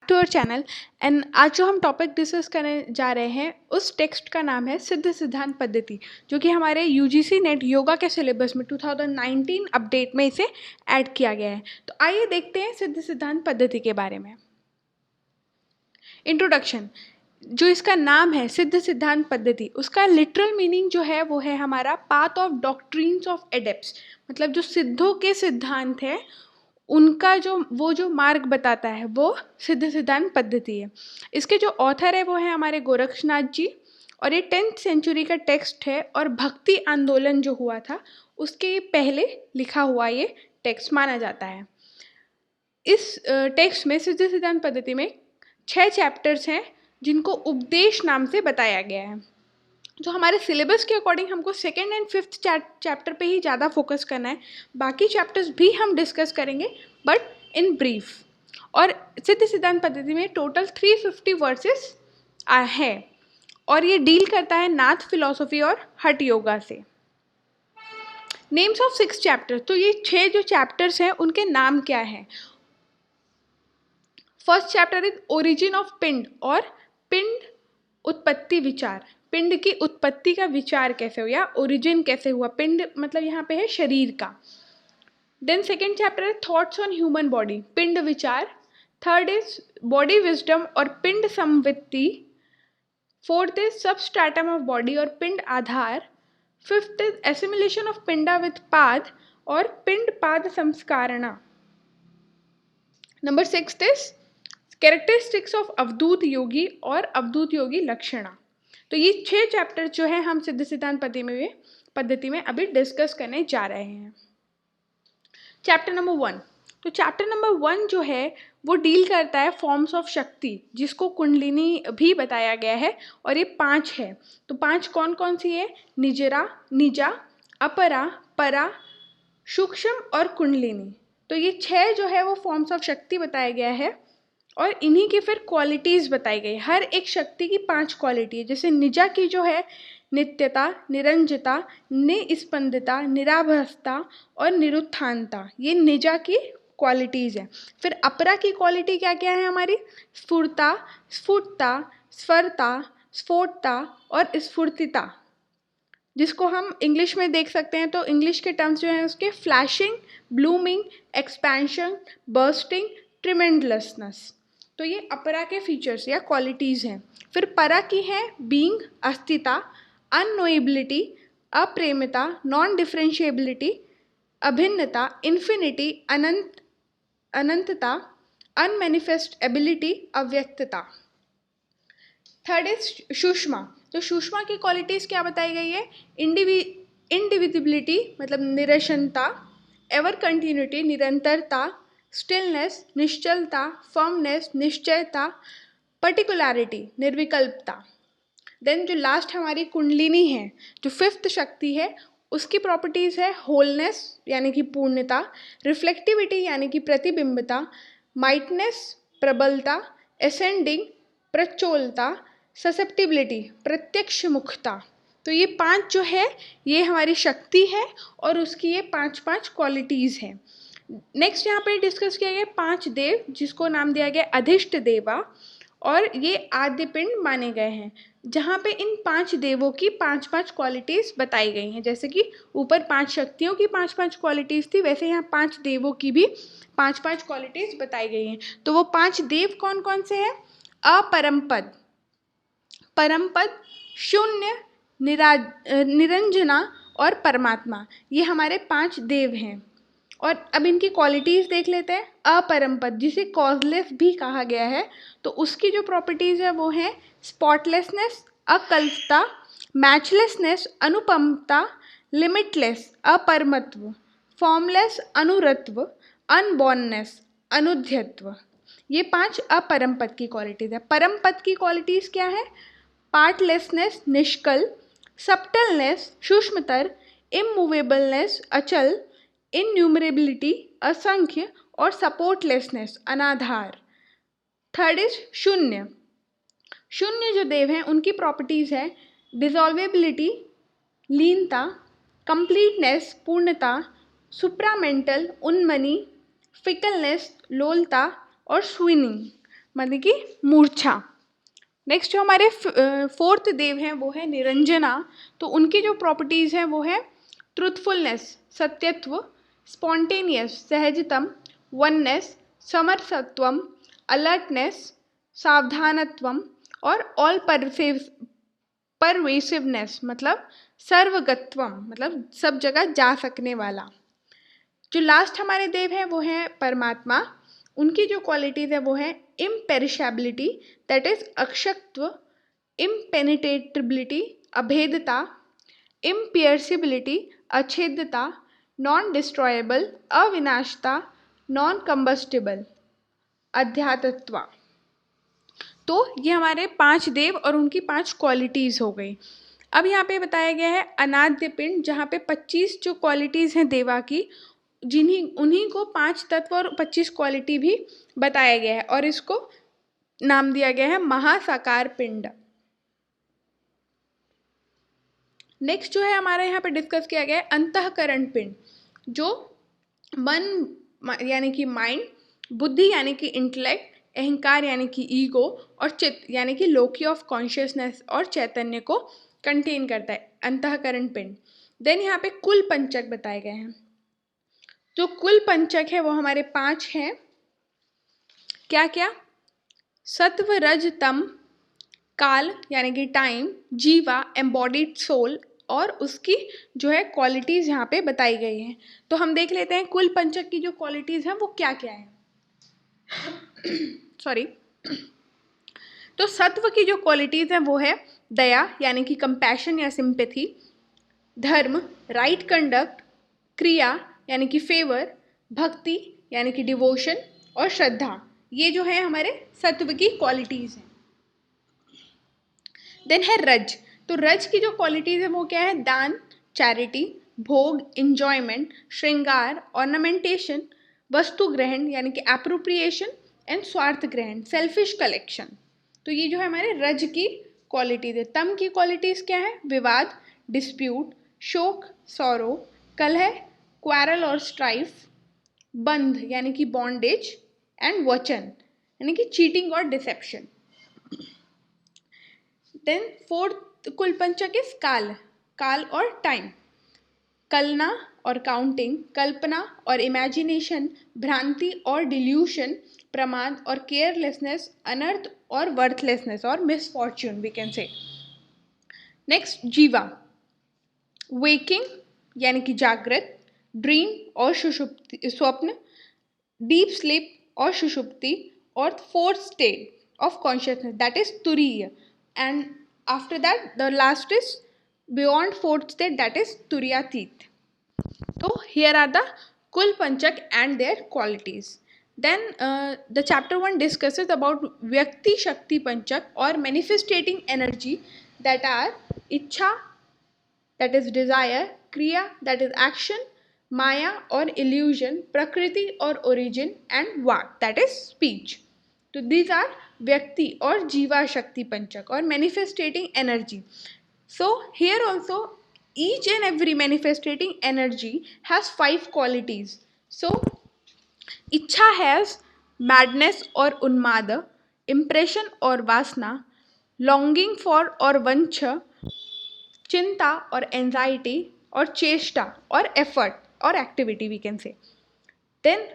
To our channel and आज जो हम टॉपिक डिस्कस करने जा रहे हैं उस टेक्स्ट का नाम है सिद्ध सिद्धांत पद्धति, जो कि हमारे यूजीसी नेट योगा के सिलेबस में 2019 अपडेट में इसे ऐड किया गया है। तो आइए देखते हैं सिद्ध सिद्धांत पद्धति के बारे में। इंट्रोडक्शन। जो इसका नाम है सिद्ध सिद्धांत पद्धति, उसका लिटरल मीनिंग जो है वो है हमारा पाथ ऑफ डॉक्ट्रिन्स ऑफ एडेप्ट्स, मतलब जो सिद्धों के सिद्धांत है उनका जो मार्ग बताता है वो सिद्ध सिद्धांत पद्धति है। इसके जो ऑथर है वो है हमारे गोरक्षनाथ जी, और ये 10th सेंचुरी का टेक्स्ट है और भक्ति आंदोलन जो हुआ था उसके पहले लिखा हुआ ये टेक्स्ट माना जाता है। इस टेक्स्ट में सिद्ध सिद्धांत पद्धति में 6 चैप्टर्स हैं जिनको उपदेश नाम से बताया गया है। जो हमारे सिलेबस के अकॉर्डिंग हमको 2nd and 5th चैप्टर पे ही ज़्यादा फोकस करना है, बाकी चैप्टर्स भी हम डिस्कस करेंगे बट इन ब्रीफ। और सिद्ध सिद्धांत पद्धति में टोटल 350 वर्सेस है और ये डील करता है नाथ फिलॉसफी और हठ योगा से। नेम्स ऑफ 6 चैप्टर्स, तो ये 6 जो चैप्टर्स हैं उनके नाम क्या हैं। First chapter is origin of पिंड और पिंड उत्पत्ति विचार। पिंड की उत्पत्ति का विचार कैसे हुआ, ओरिजिन कैसे हुआ, पिंड मतलब यहाँ पे है शरीर का। देन सेकेंड चैप्टर है थॉट्स ऑन ह्यूमन बॉडी, पिंड विचार। थर्ड इज बॉडी विजडम और पिंड संवित्ति। Fourth is substratum of body और पिंड आधार। फिफ्थ इज एसिमिलेशन ऑफ पिंडा विथ पाद और पिंड पाद संस्कारना। नंबर 6 इज कैरेक्टरिस्टिक्स ऑफ अवधूत योगी और अवधूत योगी लक्षणा। तो ये 6 चैप्टर जो है हम सिद्ध सिद्धांत पद्धति में अभी डिस्कस करने जा रहे हैं। चैप्टर नंबर 1, तो चैप्टर नंबर 1 जो है वो डील करता है फॉर्म्स ऑफ शक्ति, जिसको कुंडलिनी भी बताया गया है और ये 5 है। तो 5 कौन कौन सी है, निजरा, निजा, अपरा, परा, सूक्ष्म और कुंडलिनी। तो ये 6 जो है वो फॉर्म्स ऑफ शक्ति बताया गया है और इन्हीं की फिर क्वालिटीज़ बताई गई। हर एक शक्ति की 5 क्वालिटी है। जैसे निजा की जो है नित्यता, निरंजता, निस्पंदिता, निराभसता और निरुत्थानता, ये निजा की क्वालिटीज़ है। फिर अपरा की क्वालिटी क्या क्या है हमारी, स्फुरता, स्फुटता, स्फरता, स्फोटता और स्फूर्तिता, जिसको हम इंग्लिश में देख सकते हैं। तो इंग्लिश के टर्म्स जो हैं उसके फ्लैशिंग, ब्लूमिंग, एक्सपेंशन, बर्स्टिंग, ट्रिमेंडलसनेस। तो ये अपरा के फीचर्स या क्वालिटीज़ हैं। फिर परा की है बीइंग, अस्तिता, अननोएबिलिटी, अप्रेमिता, नॉन डिफरेंशिएबिलिटी, अभिन्नता, इन्फिनिटी, अनंतता, अनमैनिफेस्ट एबिलिटी, अव्यक्तता। थर्ड इज सुषमा। तो सुषमा की क्वालिटीज़ क्या बताई गई है, इंडिविजिबिलिटी मतलब निरशनता, एवर कंटिन्यूटी निरंतरता, स्टिलनेस निश्चलता, फर्मनेस निश्चयता, पर्टिकुलरिटी निर्विकल्पता। देन जो लास्ट हमारी कुंडलिनी है, जो 5th शक्ति है, उसकी प्रॉपर्टीज़ है होलनेस यानी कि पूर्णता, रिफ्लेक्टिविटी यानी कि प्रतिबिंबता, माइटनेस प्रबलता, एसेंडिंग प्रचोलता, ससेप्टिबिलिटी प्रत्यक्ष मुखता। तो ये 5 जो है ये हमारी शक्ति है और उसकी ये 5 क्वालिटीज़ हैं। नेक्स्ट यहाँ पे डिस्कस किया गया 5 देव, जिसको नाम दिया गया अधिष्ट देवा, और ये आद्य पिंड माने गए हैं, जहाँ पे इन 5 देवों की 5 क्वालिटीज़ बताई गई हैं। जैसे कि ऊपर 5 शक्तियों की 5 क्वालिटीज़ थी, वैसे यहाँ 5 देवों की भी 5 क्वालिटीज़ बताई गई हैं। तो वो 5 देव कौन कौन से हैं, अपरमपद, परमपद, शून्य, निरंजना और परमात्मा, ये हमारे 5 देव हैं। और अब इनकी क्वालिटीज़ देख लेते हैं। अपरमपद, जिसे कॉजलेस भी कहा गया है, तो उसकी जो प्रॉपर्टीज़ है वो है स्पॉटलेसनेस, अकल्पता, मैचलेसनेस, अनुपमता, लिमिटलेस, अपरमत्व, फॉर्मलेस, अनुरत्व, अनबॉर्ननेस, अनुध्यत्व। ये 5 अपरमपद की क्वालिटीज़ है। परमपद की क्वालिटीज़ क्या है, पार्टलेसनेस निष्कल, सब्टलनेस सूक्ष्मतर, इमूवेबलनेस अचल, इन्यूमरेबिलिटी असंख्य और सपोर्टलेसनेस अनाधार। थर्ड इज शून्य। शून्य जो देव हैं उनकी प्रॉपर्टीज़ है डिसॉल्वेबिलिटी लीनता, कंप्लीटनेस पूर्णता, सुप्रामेंटल उन्मनी, फिकलनेस लोलता और स्विनिंग। मतलब कि मूर्छा। नेक्स्ट जो हमारे फोर्थ देव हैं वो है निरंजना। तो उनकी जो प्रॉपर्टीज़ हैं वो है ट्रूथफुलनेस, सत्यत्व, स्पॉन्टेनियस, सहजतम, वननेस, समरसत्वम, अलर्टनेस, सावधानत्वम और ऑल परवेसिवनेस मतलब सर्वगत्वम मतलब सब जगह जा सकने वाला। जो लास्ट हमारे देव हैं वो हैं परमात्मा। उनकी जो क्वालिटीज़ है वो है इम्पेरिशेबिलिटी, दैट इज अक्षयत्व, इम्पेनिट्रेटेबिलिटी, अभेदता, इम्पियर्सिबिलिटी, अछेद्यता, नॉन डिस्ट्रॉयबल, अविनाशता, नॉन कंबस्टिबल, अध्यात्मत्व। तो ये हमारे 5 देव और उनकी 5 क्वालिटीज़ हो गई। अब यहाँ पे बताया गया है अनाद्य पिंड, जहाँ पे 25 जो क्वालिटीज़ हैं देवा की, उन्हीं को 5 तत्व और 25 क्वालिटी भी बताया गया है और इसको नाम दिया गया है महासाकार पिंड। नेक्स्ट जो है हमारे यहाँ पे डिस्कस किया गया है अंतःकरण पिंड, जो मन यानी कि माइंड, बुद्धि यानी कि इंटेलेक्ट, अहंकार यानी कि ईगो और चित्त यानी कि लोकी ऑफ कॉन्शियसनेस और चैतन्य को कंटेन करता है अंतःकरण पिंड। देन यहाँ पे कुल पंचक बताए गए हैं। जो कुल पंचक है वो हमारे 5 हैं। क्या क्या? सत्व, रज, तम, काल यानी कि टाइम, जीवा एम्बॉडीड सोल और उसकी जो है क्वालिटीज़ यहाँ पे बताई गई हैं। तो हम देख लेते हैं कुल पंचक की जो क्वालिटीज़ हैं वो क्या क्या है। सॉरी। तो सत्व की जो क्वालिटीज़ हैं वो है दया यानी कि कंपैशन या सिंपैथी, धर्म राइट कंडक्ट, क्रिया यानी कि फेवर, भक्ति यानी कि डिवोशन और श्रद्धा, ये जो है हमारे सत्व की क्वालिटीज़ हैं। देन है रज। तो रज की जो क्वालिटीज़ है वो क्या है? दान, चैरिटी, भोग, इंजॉयमेंट, श्रृंगार, ऑर्नामेंटेशन, वस्तु ग्रहण यानी कि एप्रोप्रिएशन एंड स्वार्थ ग्रहण, सेल्फिश कलेक्शन। तो ये जो है हमारे रज की क्वालिटीज है। तम की क्वालिटीज़ क्या है? विवाद, डिस्प्यूट, शोक, सौरो, कलह, क्वारल और स्ट्राइफ, बंध यानी कि बॉन्डेज एंड वचन यानी कि चीटिंग और डिसेप्शन। देन फोर्थ कुल पंचक इज काल, काल और टाइम, कलना और काउंटिंग, कल्पना और इमेजिनेशन, भ्रांति और डिल्यूशन, प्रमाद और केयरलेसनेस, अनर्थ और वर्थलेसनेस और misfortune we can say. Next jiva, waking यानी कि जागृत, ड्रीम और सुषुप्ति स्वप्न, डीप स्लीप और सुषुप्ति और fourth state of consciousness, that is turiya, and after that the last is beyond fourth state, that is turyatit. So here are the kul panchak and their qualities. Then the chapter 1 discusses about vyakti shakti panchak or manifestating energy, that are ichha, that is desire, kriya, that is action, maya or illusion, prakriti or origin, and vak, that is speech. So these are व्यक्ति और जीवा शक्ति पंचक और मैनिफेस्टेटिंग energy. So here also each and every manifestating energy has 5 qualities. So इच्छा has madness और उन्माद, impression और वासना, longing for और वंश, चिंता और एंजाइटी और चेष्टा और एफर्ट और activity we can say. Then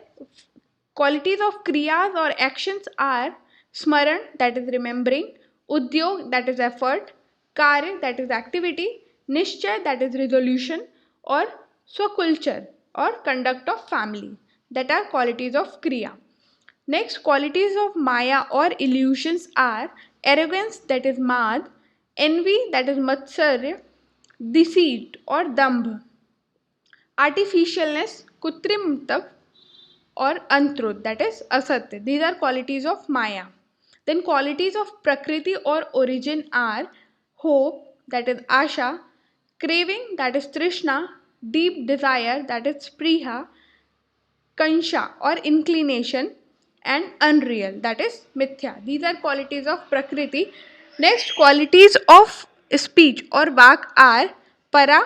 qualities of kriyas or actions are स्मरण, that is remembering, उद्योग, that is effort, कार्य, that is activity, निश्चय, that is resolution, और स्वकुलचर और conduct of family, that are qualities of kriya. Next, qualities of maya or illusions are arrogance, that is mad, envy, that is matsarya, deceit or dambh, artificialness, कृत्रिमता और untruth, that is असत्य. These are qualities of maya. Then qualities of prakriti or origin are hope, that is asha, craving, that is trishna, deep desire, that is spriha, kansha or inclination, and unreal, that is mithya. These are qualities of prakriti. Next, qualities of speech or vak are para,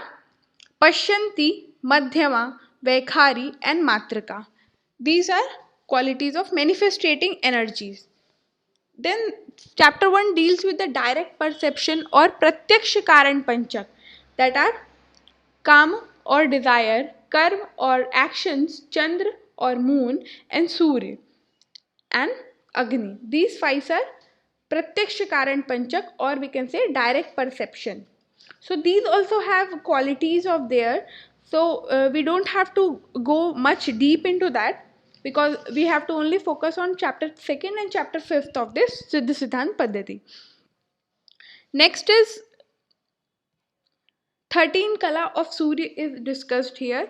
pashyanti, madhyama, vaikhari, and matrika. These are qualities of manifestating energies. Then chapter 1 deals with the direct perception or प्रत्यक्ष कारण पंचक, that are काम or desire, कर्म or actions, chandra or moon, and surya and agni. These five are pratyaksh karan panchak, or we can say direct perception. So these also have qualities of their, so we don't have to go much deep into that, because we have to only focus on chapter 2nd and chapter 5th of this Siddha Siddhant Paddhati. Next is 13 kala of Surya is discussed here.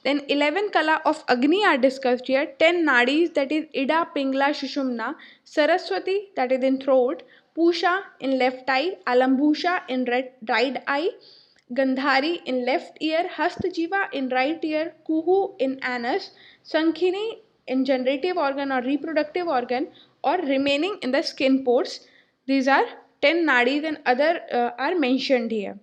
Then 11 kala of Agni are discussed here. 10 nadis, that is Ida, Pingla, Shushumna, Saraswati, that is in throat, Pusha in left eye, Alambusha in right eye, Gandhari in left ear, Hastjiva in right ear, Kuhu in anus, Sankhini in generative organ or reproductive organ, or remaining in the skin pores. These are 10 nadis and other are mentioned here.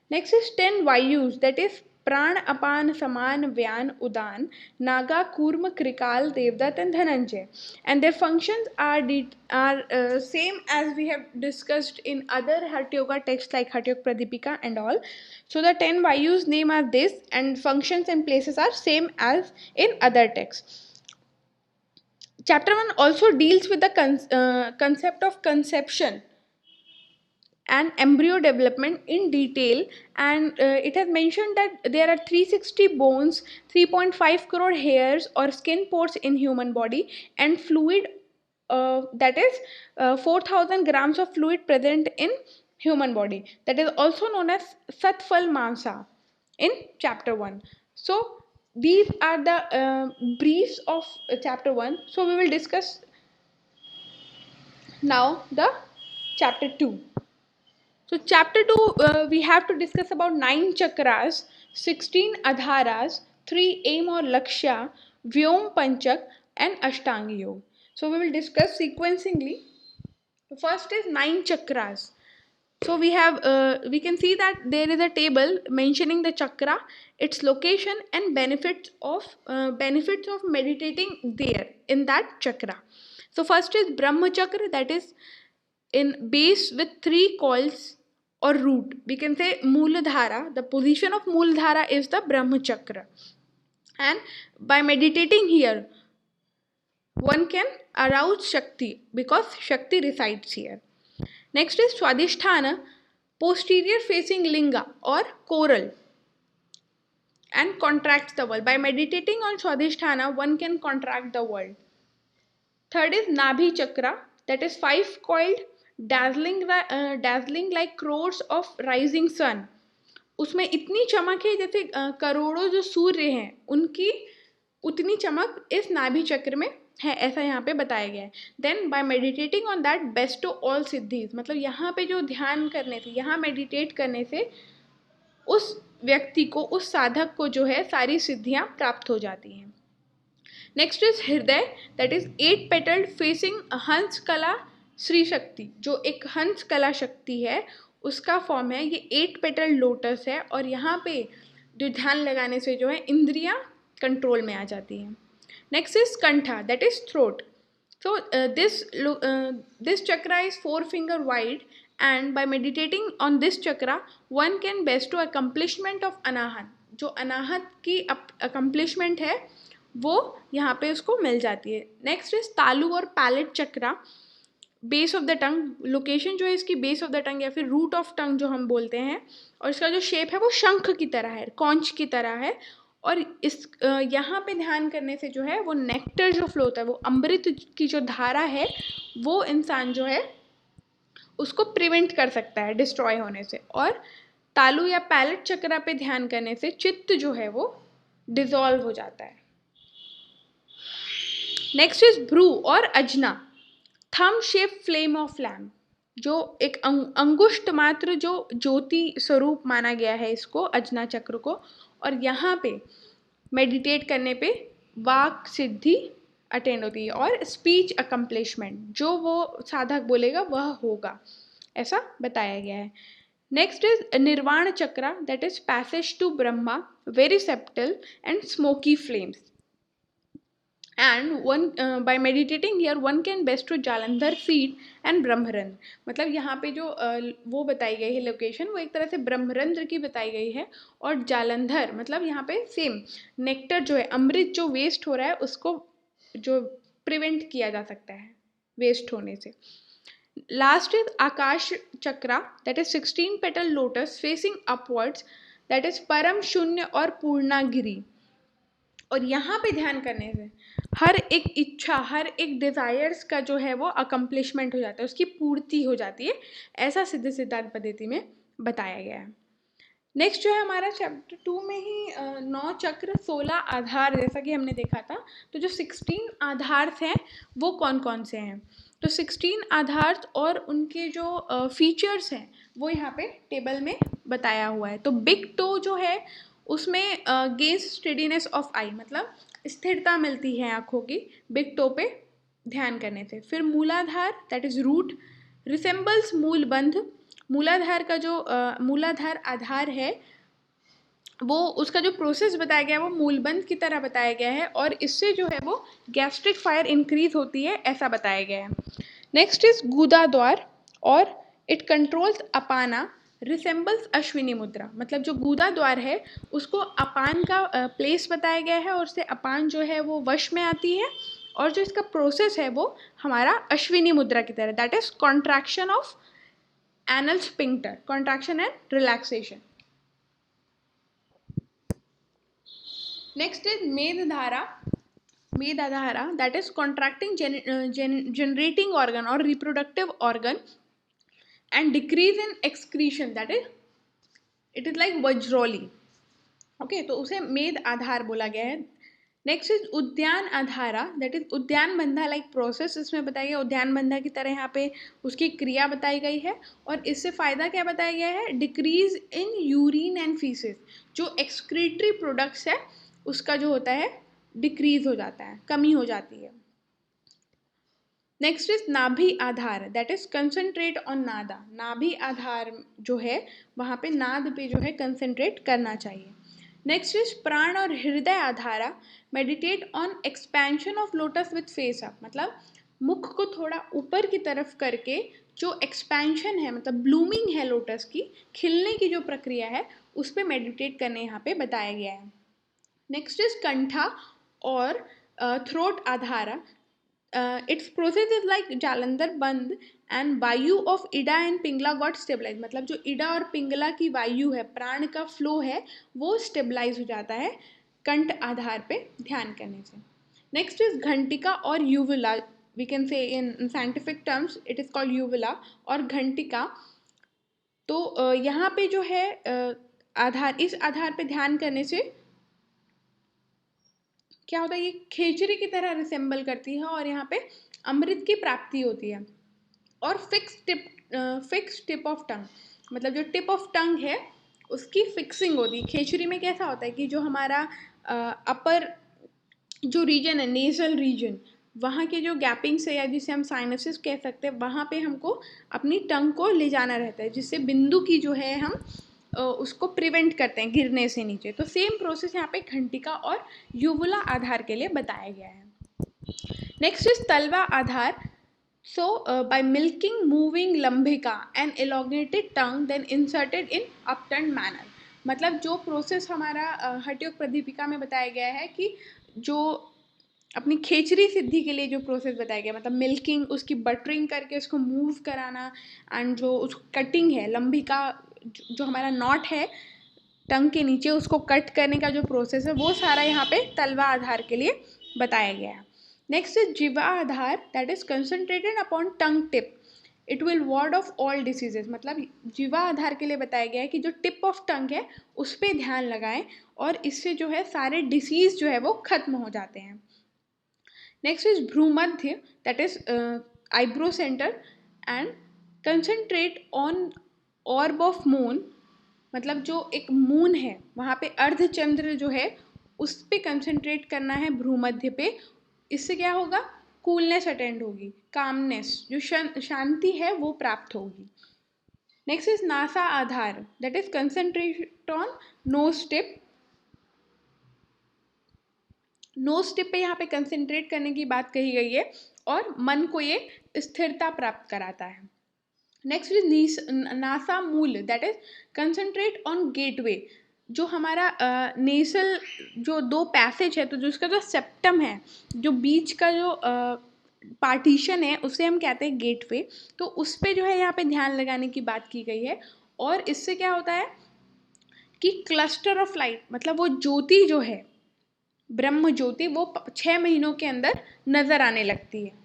Next is 10 Vayus, that is Pran, Apan, Saman, Vyan, Udan, Naga, Kurma, Krikal, Devdat, and Dhananjay. And their functions are same as we have discussed in other Hatha Yoga texts like Hatha Yoga Pradipika and all. So the 10 Vayus name are this, and functions and places are same as in other texts. Chapter 1 also deals with the concept of conception and embryo development in detail, and it has mentioned that there are 360 bones, 3.5 crore hairs or skin pores in human body, and fluid, that is 4000 grams of fluid present in human body, that is also known as Satfal Mansa in chapter 1. So these are the briefs of chapter 1. So we will discuss now the chapter 2. So chapter 2, we have to discuss about 9 chakras, 16 adharas, 3 aim or lakshya, vyom panchak, and ashtanga yoga. So we will discuss sequencingly. The first is 9 chakras. So we can see that there is a table mentioning the chakra, its location, and benefits of meditating there in that chakra. So first is Brahma chakra, that is in base with 3 coils or root. We can say Mooladhara. The position of Mooladhara is the Brahma chakra, and by meditating here, one can arouse Shakti, because Shakti resides here. Next is Swadhisthana, posterior facing linga or coral, and contracts the world. By meditating on Swadhisthana, one can contract the world. Third is Nabhi chakra, that is 5 coiled, dazzling like crores of rising sun. उसमें इतनी चमक है जैसे करोड़ों जो सूर्य हैं उनकी उतनी चमक इस नाभि चक्र में है, ऐसा यहाँ पे बताया गया है. Then by meditating on that bestow all सिद्धीज, मतलब यहाँ पे जो ध्यान करने से, यहाँ मेडिटेट करने से उस व्यक्ति को, उस साधक को जो है सारी सिद्धियाँ प्राप्त हो जाती हैं. नेक्स्ट इज हृदय, दैट इज 8 पेटल्ड फेसिंग हंस कला श्री शक्ति, जो एक हंस कला शक्ति है उसका फॉर्म है. ये 8 पेटल लोटस है, और यहाँ पे जो ध्यान लगाने से जो है इंद्रियां कंट्रोल में आ जाती हैं. नेक्स्ट इज कंठा, that is throat. So this chakra is 4 finger wide, and by meditating on this chakra, one can bestow accomplishment of anahat. जो अनाहत की accomplishment है वो यहाँ पे उसको मिल जाती है. नेक्स्ट इज तालु और palate chakra, base of the tongue. Location जो है इसकी बेस ऑफ द टंग या फिर रूट ऑफ टंग जो हम बोलते हैं, और इसका जो शेप है वो शंख की तरह है, कॉन्च की तरह है. और इस यहाँ पे ध्यान करने से जो है वो नेक्टर जो फ्लो होता है, वो अमृत की जो धारा है, वो इंसान जो है उसको प्रिवेंट कर सकता है डिस्ट्रॉय होने से. और तालु या पैलेट चक्रा पे ध्यान करने से चित्त जो है वो डिसॉल्व हो जाता है. नेक्स्ट इज भ्रू और अजना, थम शेप फ्लेम ऑफ लैम्प, जो एक अंगुष्ठ मात्र जो ज्योति स्वरूप माना गया है इसको, अजना चक्र को. और यहाँ पे मेडिटेट करने पे वाक सिद्धि अटेंड होती है, और स्पीच अकम्प्लिशमेंट जो वो साधक बोलेगा वह होगा, ऐसा बताया गया है. नेक्स्ट इज निर्वाण चक्रा, that is passage to Brahma, very subtle and smoky flames. And one by meditating here one can bestow Jalandhar seat and ब्रह्मरंध्र. मतलब यहाँ पे जो वो बताई गई है लोकेशन, वो एक तरह से ब्रह्मरंध्र की बताई गई है. और जालंधर मतलब यहाँ पे सेम नेक्टर जो है, अमृत जो वेस्ट हो रहा है उसको जो प्रिवेंट किया जा सकता है वेस्ट होने से. Last is Akash chakra, that is 16 petal lotus facing upwards, that is परम शून्य और पूर्णागिरी. और यहाँ पे ध्यान करने से हर एक इच्छा, हर एक डिज़ायर्स का जो है वो अकम्प्लिशमेंट हो जाता है, उसकी पूर्ति हो जाती है. ऐसा सिद्ध सिद्धांत पद्धति में बताया गया है. नेक्स्ट जो है हमारा चैप्टर 2 में ही 9 चक्र 16 आधार, जैसा कि हमने देखा था. तो जो 16 आधार हैं वो कौन कौन से हैं? तो 16 आधार और उनके जो फीचर्स हैं वो यहाँ पे टेबल में बताया हुआ है. तो बिग टो जो है उसमें गेज स्टेडीनेस ऑफ आई, मतलब स्थिरता मिलती है आँखों की बिग टो पे ध्यान करने से. फिर मूलाधार, दैट इज रूट, रिसेंबल्स मूलबंध. मूलाधार का जो मूलाधार आधार है वो उसका जो प्रोसेस बताया गया है वो मूलबंध की तरह बताया गया है, और इससे जो है वो गैस्ट्रिक फायर इंक्रीज होती है, ऐसा बताया गया है. नेक्स्ट इज गूदा द्वार, और इट कंट्रोल्स अपाना, रिसेंबल्स अश्विनी मुद्रा. मतलब जो गूदा द्वार है उसको अपान का प्लेस बताया गया है, और उससे अपान जो है वो वश में आती है. और जो इसका प्रोसेस है वो हमारा अश्विनी मुद्रा की तरह, that is contraction of anal sphincter, contraction and relaxation. Next is Medhara. Medhara, that is contracting generating organ or reproductive organ, and decrease in excretion, that is it is like Vajroli. Okay, तो उसे मेद आधार बोला गया है. Next is उद्यान आधारा, that is उद्यान बंधा like process, इसमें बताया गया उद्यान बंधा की तरह यहाँ पे उसकी क्रिया बताई गई है. और इससे फ़ायदा क्या बताया गया है? Decrease in urine and faeces, जो एक्सक्रीटरी प्रोडक्ट्स है उसका जो होता है डिक्रीज हो जाता है, कमी हो जाती है. नेक्स्ट इज नाभि आधार, दैट इज कंसंट्रेट ऑन नादा. नाभि आधार जो है वहाँ पे नाद पे जो है कंसंट्रेट करना चाहिए. नेक्स्ट इज प्राण और हृदय आधारा, meditate on expansion of lotus with face up. मतलब मुख को थोड़ा ऊपर की तरफ करके जो एक्सपेंशन है, मतलब ब्लूमिंग है लोटस की, खिलने की जो प्रक्रिया है, उस पर मेडिटेट करने यहाँ पे बताया गया है. नेक्स्ट इज कंठा और थ्रोट आधारा. Its process is like Jalandhar बंद एंड वायु of Ida and Pingala got stabilize. मतलब जो इडा और पिंगला की वायु है, प्राण का फ्लो है, वो स्टेबलाइज हो जाता है कंठ आधार पे ध्यान करने से. नेक्स्ट इज घंटिका और यूविला, we can say in scientific terms it is called uvula और घंटिका. तो यहाँ पे जो है आधार, इस आधार पे ध्यान करने से क्या होता है, ये खेचरी की तरह रिसेंबल करती है और यहाँ पे अमृत की प्राप्ति होती है. और फिक्स टिप ऑफ टंग, मतलब जो टिप ऑफ टंग है उसकी फिक्सिंग होती है. खेचरी में कैसा होता है कि जो हमारा अपर जो रीजन है, नेजल रीजन, वहाँ के जो गैपिंग्स है या जिसे हम साइनसिस कह सकते हैं, वहाँ पे हमको अपनी टंग को ले जाना रहता है, जिससे बिंदु की जो है हम उसको प्रिवेंट करते हैं गिरने से नीचे. तो सेम प्रोसेस यहाँ पे घंटिका और युवुला आधार के लिए बताया गया है. नेक्स्ट इज तलवा आधार. So by milking moving lambika and elongated tongue then inserted in upturned manner. मतलब जो प्रोसेस हमारा हठयोग प्रदीपिका में बताया गया है कि जो अपनी खेचरी सिद्धि के लिए जो प्रोसेस बताया गया, मतलब मिल्किंग, उसकी बटरिंग करके उसको मूव कराना, एंड जो उस कटिंग है लंबिका, जो हमारा नॉट है टंग के नीचे, उसको कट करने का जो प्रोसेस है वो सारा यहाँ पे तलवा आधार के लिए बताया गया है. नेक्स्ट इज जिवा आधार, that is concentrated upon tongue tip, it will ward off all diseases. मतलब जिवा आधार के लिए बताया गया है कि जो टिप ऑफ टंग है उस पर ध्यान लगाएं, और इससे जो है सारे डिसीज जो है वो खत्म हो जाते हैं. नेक्स्ट इज भ्रूमध्य, that is eyebrow centre, and concentrate on orb of moon. मतलब जो एक मून है वहाँ पे अर्धचंद्र जो है उस पे कंसंट्रेट करना है भ्रूमध्य पे. इससे क्या होगा? कूलनेस अटेंड होगी, कामनेस, जो शांति है वो प्राप्त होगी. Next is NASA Aadhaar, that is concentrate on knows tip. Knows tip पे यहाँ पे कंसंट्रेट करने की बात कही गई है और मन को ये स्थिरता प्राप्त कराता है। नेक्स्ट इज नासा मूल, that is concentrate on gateway. जो हमारा नेसल जो दो पैसेज है, तो जो इसका जो सेप्टम है, जो बीच का जो पार्टीशन है, उसे हम कहते हैं गेटवे। तो उस पे जो है यहाँ पे ध्यान लगाने की बात की गई है। और इससे क्या होता है कि क्लस्टर ऑफ लाइट, मतलब वो ज्योति जो है, ब्रह्म ज्योति, वो 6 महीनों के अंदर नजर आने लगती है।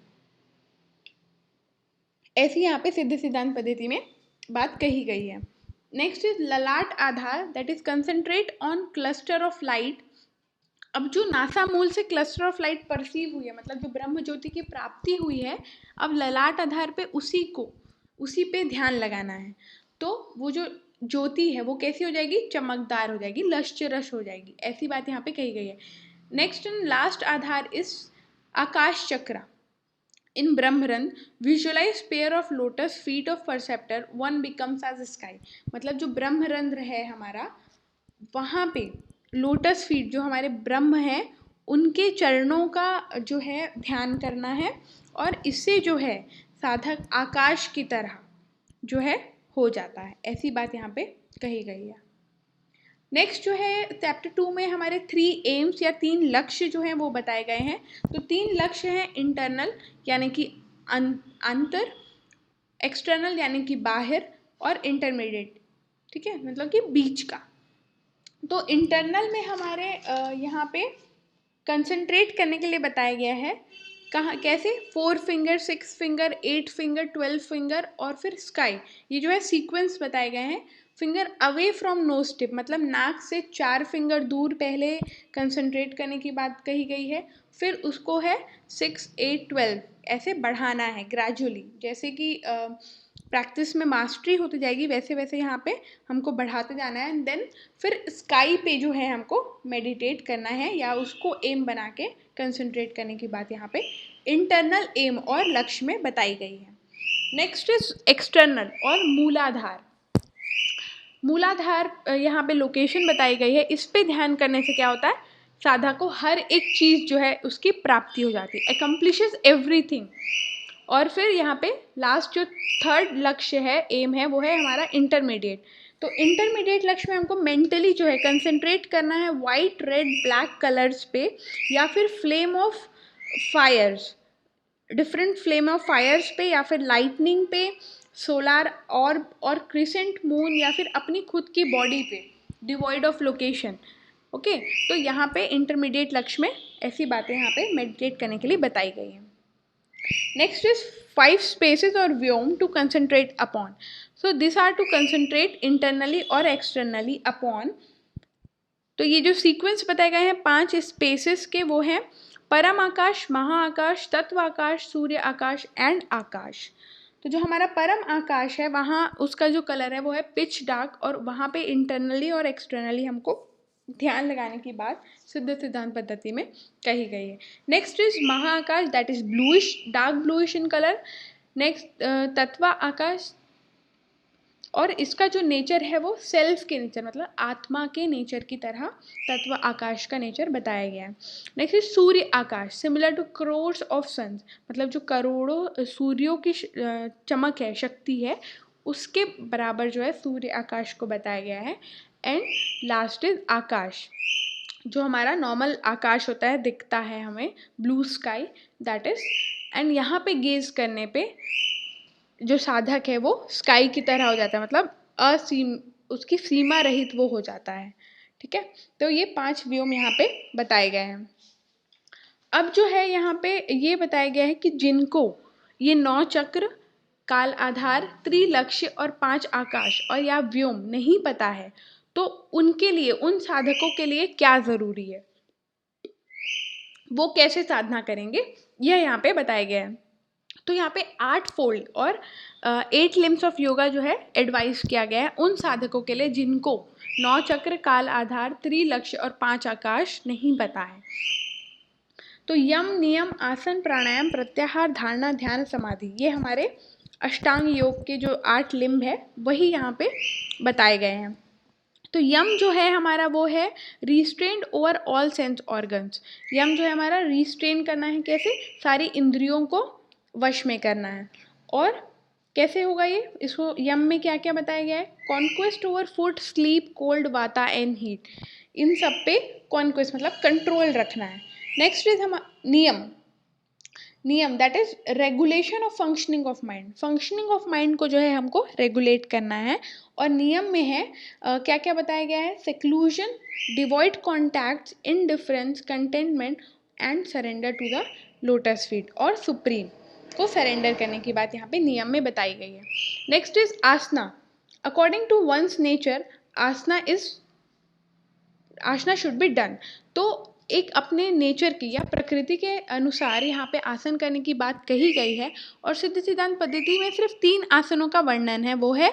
ऐसी यहाँ पे सिद्ध सिद्धांत पद्धति में बात कही गई है। नेक्स्ट इज ललाट आधार, that is concentrate on cluster of light. अब जो नासा मूल से क्लस्टर ऑफ लाइट परसीव हुई है, मतलब जो ब्रह्म ज्योति की प्राप्ति हुई है, अब ललाट आधार पे उसी पे ध्यान लगाना है। तो वो जो ज्योति है वो कैसी हो जाएगी, चमकदार हो जाएगी, लश्चरस हो जाएगी, ऐसी बात यहाँ पे कही गई है। नेक्स्ट एंड लास्ट आधार इज आकाश चक्र। In Brahmaran, visualize pair of lotus feet of perceptor, one becomes as sky। मतलब जो ब्रह्मरंध्र है हमारा, वहाँ पे लोटस फीट जो हमारे ब्रह्म हैं, उनके चरणों का जो है ध्यान करना है, और इससे जो है साधक आकाश की तरह जो है हो जाता है। ऐसी बात यहाँ पे कही गई है। नेक्स्ट जो है चैप्टर 2 में हमारे 3 एम्स या 3 लक्ष्य जो हैं वो बताए गए हैं। तो 3 लक्ष्य हैं इंटरनल यानी कि अंतर, एक्सटर्नल यानी कि बाहर, और इंटरमीडिएट, ठीक है, मतलब कि बीच का। तो इंटरनल में हमारे यहाँ पे कंसंट्रेट करने के लिए बताया गया है, कहाँ कैसे, 4 फिंगर, 6 फिंगर, 8 फिंगर, 12 फिंगर और फिर स्काई, ये जो है सीक्वेंस बताए गए हैं। Finger away from knows tip, मतलब नाक से 4 फिंगर दूर पहले कंसंट्रेट करने की बात कही गई है, फिर उसको है 6, 8, 12 ऐसे बढ़ाना है ग्रेजुअली, जैसे कि प्रैक्टिस में मास्टरी होती जाएगी, वैसे वैसे यहाँ पे हमको बढ़ाते जाना है। एंड देन फिर स्काई पे जो है हमको मेडिटेट करना है या उसको एम बना के कंसंट्रेट करने की बात यहाँ पे इंटरनल एम और लक्ष्य में बताई गई है। नेक्स्ट इज एक्सटर्नल और मूलाधार। मूलाधार यहाँ पे लोकेशन बताई गई है, इस पे ध्यान करने से क्या होता है, साधक को हर एक चीज़ जो है उसकी प्राप्ति हो जाती है, अकम्प्लिशेस एवरीथिंग। और फिर यहाँ पे लास्ट जो थर्ड लक्ष्य है, एम है, वो है हमारा इंटरमीडिएट। तो इंटरमीडिएट लक्ष्य में हमको मेंटली जो है कंसंट्रेट करना है वाइट, रेड, ब्लैक कलर्स पे, या फिर flame of fires, different flame of fires पे, या फिर लाइटनिंग पे, सोलार और क्रिसेंट मून, या फिर अपनी खुद की बॉडी पे डिवॉइड ऑफ लोकेशन। ओके, तो यहाँ पे इंटरमीडिएट लक्ष्य में ऐसी बातें यहाँ पे मेडिटेट करने के लिए बताई गई हैं। Next is 5 spaces or vyom to concentrate upon. So these are to concentrate internally or externally upon. तो ये जो सीक्वेंस बताए गए हैं 5 स्पेसेस के, वो हैं परम आकाश, महाआकाश, तत्व आकाश, सूर्य आकाश एंड आकाश। तो जो हमारा परम आकाश है, वहाँ उसका जो कलर है वो है पिच डार्क, और वहाँ पे इंटरनली और एक्सटर्नली हमको ध्यान लगाने की बात सिद्ध सिद्धांत पद्धति में कही गई है। नेक्स्ट इज महाआकाश, that is bluish, dark bluish in colour. Next तत्व आकाश, और इसका जो नेचर है वो सेल्फ के नेचर, मतलब आत्मा के नेचर की तरह तत्व आकाश का नेचर बताया गया है। Next is surya akash, similar to crores of suns, मतलब जो करोड़ों सूर्यों की चमक है, शक्ति है, उसके बराबर जो है सूर्य आकाश को बताया गया है। एंड लास्ट इज आकाश, जो हमारा नॉर्मल आकाश होता है, दिखता है हमें, blue sky, that is. And यहाँ पे गेज करने पे जो साधक है वो स्काई की तरह हो जाता है, मतलब उसकी सीमा रहित वो हो जाता है, ठीक है। तो ये 5 व्योम यहाँ पे बताए गए हैं। अब जो है यहाँ पे ये बताया गया है कि जिनको ये 9 चक्र, काल आधार, त्रिलक्ष्य और 5 आकाश और या व्योम नहीं पता है, तो उनके लिए, उन साधकों के लिए क्या ज़रूरी है, वो कैसे साधना करेंगे, यह यहाँ पे बताया गया है। तो यहाँ पे 8 फोल्ड और 8 लिम्स ऑफ योगा जो है एडवाइस किया गया है उन साधकों के लिए जिनको 9 चक्र, काल आधार, त्रिलक्ष्य और 5 आकाश नहीं पता है। तो यम, नियम, आसन, प्राणायाम, प्रत्याहार, धारणा, ध्यान, समाधि, ये हमारे अष्टांग योग के जो 8 लिम्ब है वही यहाँ पे बताए गए हैं। तो यम जो है हमारा वो है restrained over all sense organs. यम जो है हमारा रिस्ट्रेन करना है, कैसे, सारी इंद्रियों को वश में करना है। और कैसे होगा ये, इसको यम में क्या क्या बताया गया है, conquest over food, sleep, cold, वाता एंड हीट, इन सब पे कॉन्क्वेस्ट मतलब कंट्रोल रखना है। नेक्स्ट इज हम नियम। नियम that is regulation of functioning of mind. Functioning of mind को जो है हमको रेगुलेट करना है। और नियम में है क्या क्या बताया गया है, seclusion, devoid contacts, indifference, containment and surrender to the lotus feet, और सुप्रीम को सरेंडर करने की बात यहाँ पे नियम में बताई गई है। Next is asana. According to one's nature asana should be done. तो एक अपने नेचर की या प्रकृति के अनुसार यहाँ पे आसन करने की बात कही गई है। और सिद्ध सिद्धांत पद्धति में सिर्फ 3 आसनों का वर्णन है, वो है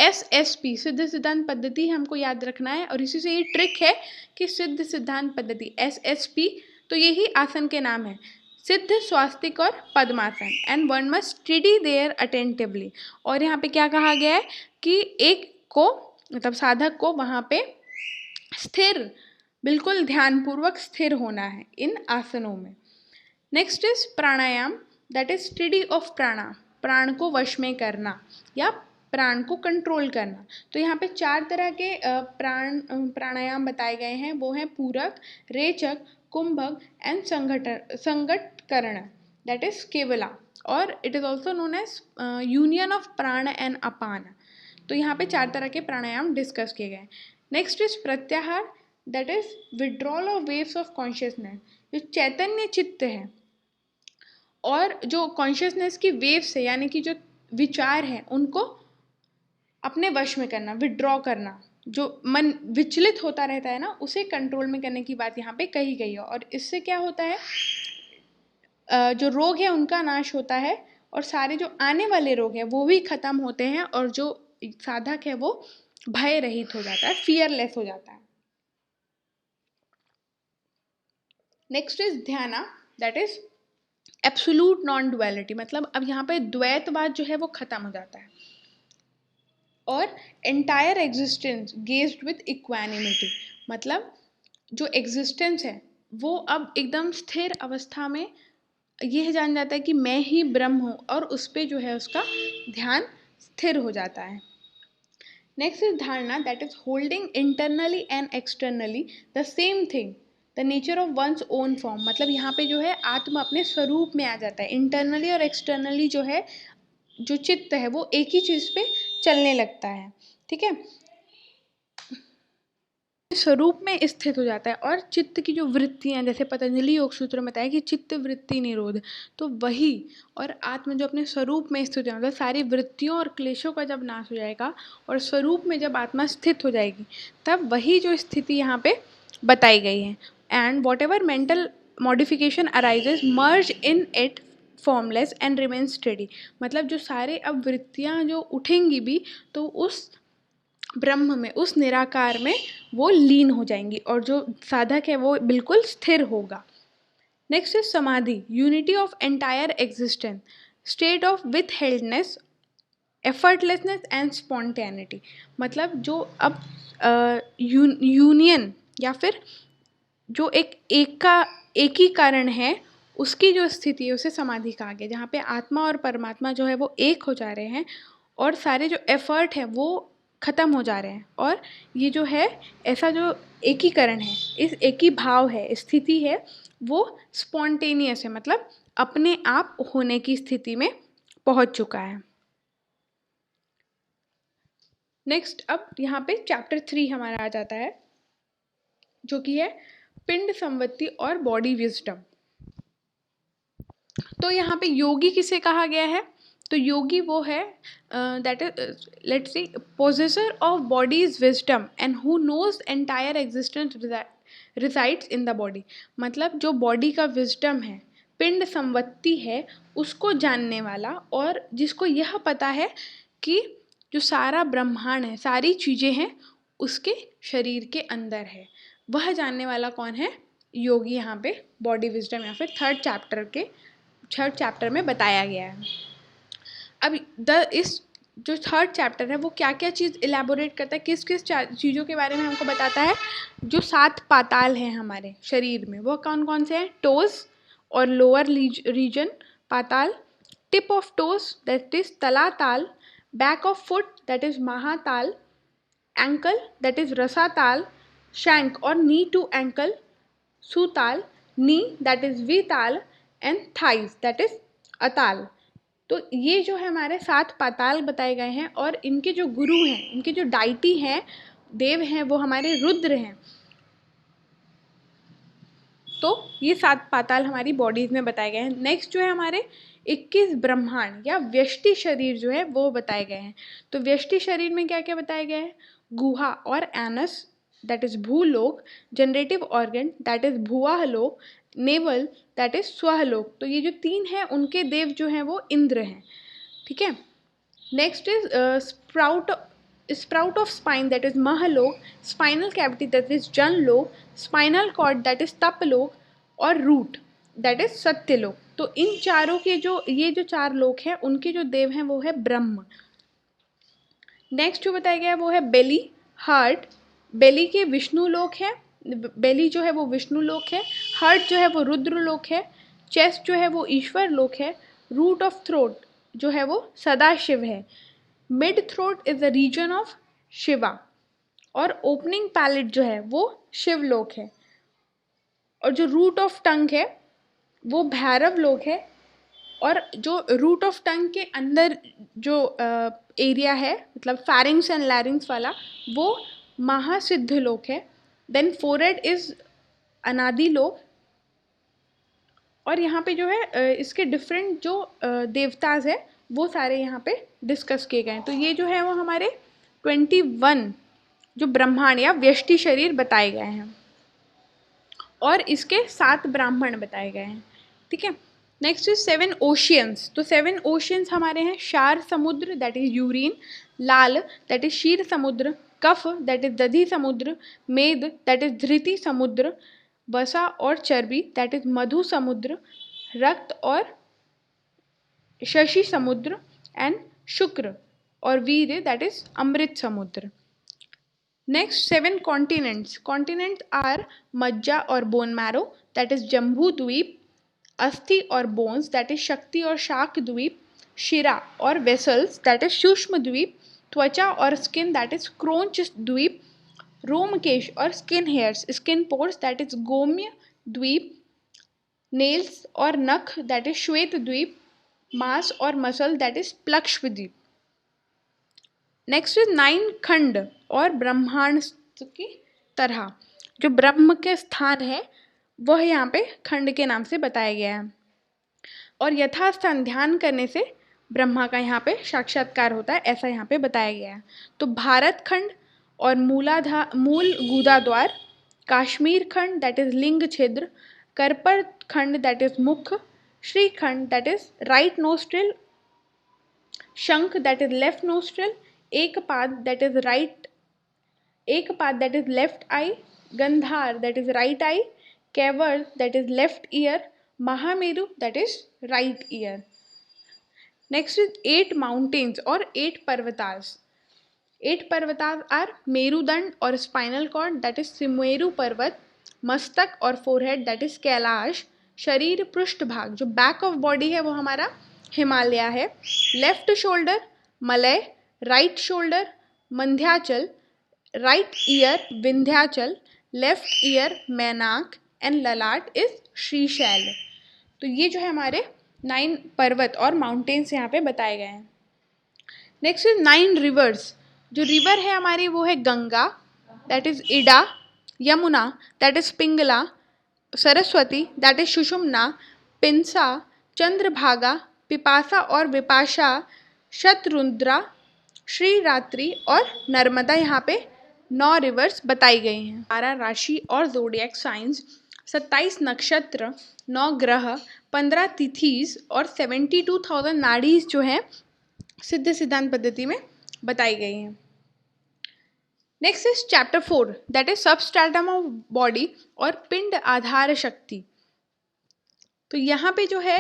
SSP, सिद्ध सिद्धांत पद्धति हमको याद रखना है। और इसी से ये ट्रिक है कि सिद्ध सिद्धांत पद्धति SSP, तो यही आसन के नाम है, सिद्ध, स्वास्तिक और पद्मासन। And one must study there attentively. और यहाँ पे क्या कहा गया है कि एक को मतलब साधक को वहाँ पे स्थिर, बिल्कुल ध्यानपूर्वक स्थिर होना है इन आसनों में। Next is pranayama, that is study of प्राणा, प्राण को वश में करना या प्राण को कंट्रोल करना। तो यहाँ पे 4 तरह के प्राणायाम बताए गए हैं, वो हैं पूरक, रेचक, कुंभक एंड संघटकरण, दैट इज केवला, और it is also known as union of prana and apana. तो यहाँ पे 4 तरह के प्राणायाम डिस्कस किए गए। नेक्स्ट इज प्रत्याहार, that is withdrawal of waves of consciousness. जो चैतन्य चित्त है और जो कॉन्शियसनेस की वेव्स है, यानी कि जो विचार हैं, उनको अपने वश में करना, विड्रॉ करना। जो मन विचलित होता रहता है ना, उसे कंट्रोल में करने की बात यहाँ पे कही गई है। और इससे क्या होता है, जो रोग है उनका नाश होता है, और सारे जो आने वाले रोग हैं वो भी खत्म होते हैं, और जो साधक है वो भय रहित हो जाता है, फियरलेस हो जाता है। नेक्स्ट इज ध्याना, that is absolute non duality, मतलब अब यहाँ पे द्वैतवाद जो है वो खत्म हो जाता है। और entire existence gazed with equanimity, मतलब जो एग्जिस्टेंस है वो अब एकदम स्थिर अवस्था में यह जान जाता है कि मैं ही ब्रह्म हूँ, और उस पर जो है उसका ध्यान स्थिर हो जाता है। नेक्स्ट इज धारणा, that is holding internally and externally the same thing, the nature of one's own form, मतलब यहाँ पे जो है आत्मा अपने स्वरूप में आ जाता है। इंटरनली और एक्सटर्नली जो है, जो चित्त है वो एक ही चीज़ पे चलने लगता है, ठीक है, स्वरूप में स्थित हो जाता है। और चित्त की जो वृत्तियाँ, जैसे पतंजलि योग सूत्र में बताया कि चित्त वृत्ति निरोध, तो वही, और आत्मा जो अपने स्वरूप में स्थित है, मतलब सारी वृत्तियों और क्लेशों का जब नाश हो जाएगा और स्वरूप में जब आत्मा स्थित हो जाएगी, तब वही जो स्थिति यहाँ पे बताई गई है। And what ever mental modification arises merge in it formless and remain steady, मतलब जो सारे अब वृत्तियाँ जो उठेंगी भी, तो उस ब्रह्म में, उस निराकार में वो लीन हो जाएंगी, और जो साधक है वो बिल्कुल स्थिर होगा। नेक्स्ट इज समाधि, unity of entire existence, state of with heldness, effortlessness and spontaneity, मतलब जो अब यूनियन या फिर जो एक ही कारण है, उसकी जो स्थिति है उसे समाधि कहा गया, जहाँ पे आत्मा और परमात्मा जो है वो एक हो जा रहे हैं, और सारे जो एफर्ट है वो ख़त्म हो जा रहे हैं, और ये जो है ऐसा जो एकीकरण है, इस एक ही भाव है, स्थिति है, वो स्पॉन्टेनियस है, मतलब अपने आप होने की स्थिति में पहुंच चुका है। नेक्स्ट अब यहाँ पे चैप्टर 3 हमारा आ जाता है, जो कि है पिंड संवत्ति और बॉडी विजडम। तो यहाँ पे योगी किसे कहा गया है, तो योगी वो है that is let's see possessor of body's wisdom and who knows entire existence resides in the body, मतलब जो बॉडी का विजडम है, पिंड संवत्ति है, उसको जानने वाला, और जिसको यह पता है कि जो सारा ब्रह्मांड है, सारी चीज़ें हैं, उसके शरीर के अंदर है, वह जानने वाला कौन है, योगी। यहाँ पे बॉडी विजडम या फिर थर्ड चैप्टर में बताया गया है। अब इस जो थर्ड चैप्टर है वो क्या क्या चीज़ इलेबोरेट करता है, किस किस चीज़ों के बारे में हमको बताता है। जो 7 पाताल हैं हमारे शरीर में वो कौन कौन से हैं, टोज और lower region Patal, tip of toes that is Talatal, back of foot that is Mahatal, ankle that is Rasatal, shank और knee to ankle Sutal, knee that is Vital and thighs that is Atal. तो ये जो है हमारे 7 पाताल बताए गए हैं और इनके जो गुरु हैं, इनके जो डाइटी हैं, देव हैं, वो हमारे रुद्र हैं। तो ये 7 पाताल हमारी बॉडीज में बताए गए हैं। नेक्स्ट जो है हमारे 21 ब्रह्मांड या व्यष्टि शरीर जो है वो बताए गए हैं। तो व्यष्टि शरीर में क्या क्या बताया गया है, गुहा और anus that is Bhulok, generative organ that is Bhuvahlok, navel that is Swahlok. तो ये जो 3 हैं उनके देव जो हैं वो इंद्र हैं, ठीक है। Next is sprout of spine that is Mahlok, spinal cavity that is Janlok, spinal cord that is Taplok और रूट दैट इज सत्यलोक। तो इन चारों के जो ये जो 4 लोक हैं उनके जो देव हैं वो है ब्रह्म। नेक्स्ट जो बताया गया है वो है बेली, हार्ट। बेली के विष्णु लोक है, बेली जो है वो विष्णु लोक है, हार्ट जो है वो रुद्र लोक है, चेस्ट जो है वो ईश्वर लोक है, रूट ऑफ थ्रोट जो है वो सदाशिव है, mid throat is the region of Shiva और ओपनिंग पैलेट जो है वो शिवलोक है, और जो रूट ऑफ टंग है वो भैरव लोक है, और जो रूट ऑफ टंग के अंदर जो एरिया है मतलब फैरिंग्स एंड लैरिंग्स वाला वो महासिद्ध लोक है। देन फोरहेड इज अनादि लोक। और यहाँ पे जो है इसके डिफरेंट जो देवताज है वो सारे यहाँ पे डिस्कस किए गए हैं। तो ये जो है वो हमारे 21 जो ब्रह्मांड या व्यष्टि शरीर बताए गए हैं और इसके 7 ब्राह्मण बताए गए हैं, ठीक है। Next is 7 oceans. तो 7 ओशियंस हमारे हैं Kshar Samudra that is urine, लाल दैट इज क्षीर समुद्र, कफ दैट इज दधि समुद्र, मेद दैट इज धृति समुद्र, वसा और चर्बी दैट इज मधु समुद्र, रक्त और शशि समुद्र एंड शुक्र और वीर दैट इज अमृत समुद्र। Next 7 continents. Continents are majja और bone marrow that is Jambu Dvipa, अस्थि और बोन्स दैट इज शक्ति और शाक द्वीप, शिरा और वेसल्स दैट इज सूक्ष्म द्वीप, त्वचा और skin that is Kraunch Dweep, रोमकेश और skin hairs skin pores that is Gomya Dweep, nails और नख दैट इज श्वेत द्वीप, मांस और मसल दैट इज प्लक्ष्व द्वीप। नेक्स्ट इज 9 खंड और ब्रह्मांड की तरह। जो ब्रह्म के स्थान है वह यहाँ पे खंड के नाम से बताया गया है और यथास्थान ध्यान करने से ब्रह्मा का यहाँ पे साक्षात्कार होता है, ऐसा यहाँ पे बताया गया है। तो भारत खंड और मूल गुदा द्वार, काश्मीर खंड दैट इज लिंग छिद्र, करपर खंड दैट इज मुख, Shrikhand that is right nostril, Shankh that is left nostril, Ekpad that is right, Ekpad that is left eye, Gandhar that is right eye, Kaivar that is left ear, Mahameru that is right ear. Next is 8 mountains और 8 पर्वतास। 8 पर्वतास are मेरुदंड और spinal cord that is Sumeru पर्वत, मस्तक और forehead that is Kailash, शरीर पृष्ठभाग जो बैक ऑफ बॉडी है वो हमारा हिमालय है, left shoulder Malay, right shoulder Mandhyachal, right ear Vindhyachal, left ear Mainak and ललाट इज श्रीशैल। तो ये जो है हमारे 9 पर्वत और माउंटेन्स यहाँ पे बताए गए हैं। Next is 9 rivers. जो रिवर है हमारी वो है Ganga that is Ida, Yamuna that is Pingala, Saraswati that is Sushumna, Pinsa, Chandrabhaga, Pipasa और विपाशा, शतरुद्रा, श्रीरात्रि और नर्मदा। यहाँ पे 9 रिवर्स बताई गई हैं। 12 राशि और ज़ोडिएक साइंस, 27 नक्षत्र, 9 ग्रह, 15 तिथीज और 72,000 नाड़ीज जो हैं सिद्ध सिद्धांत पद्धति में बताई गई हैं। Next is chapter 4 that is substratum of body और पिंड आधार शक्ति। तो यहाँ पे जो है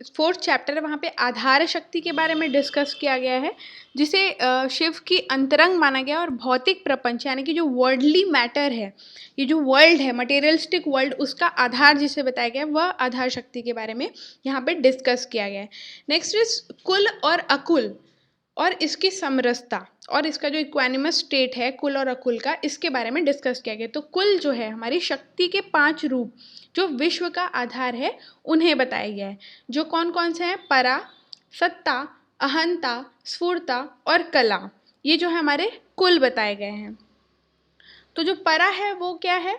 4th चैप्टर है, वहाँ पे आधार शक्ति के बारे में डिस्कस किया गया है, जिसे शिव की अंतरंग माना गया और भौतिक प्रपंच यानी कि जो वर्ल्डली मैटर है, ये जो वर्ल्ड है मटेरियलिस्टिक वर्ल्ड, उसका आधार जिसे बताया गया है वह आधार शक्ति के बारे में यहाँ पे डिस्कस किया गया है। नेक्स्ट इज कुल और अकुल और इसकी समरसता और इसका जो इक्वानिमस स्टेट है कुल और अकुल का, इसके बारे में डिस्कस किया गया। तो कुल जो है हमारी शक्ति के 5 रूप जो विश्व का आधार है उन्हें बताया गया है, जो कौन कौन से हैं, परा, सत्ता, अहंता, स्फूर्ता और कला, ये जो है हमारे कुल बताए गए हैं। तो जो परा है वो क्या है,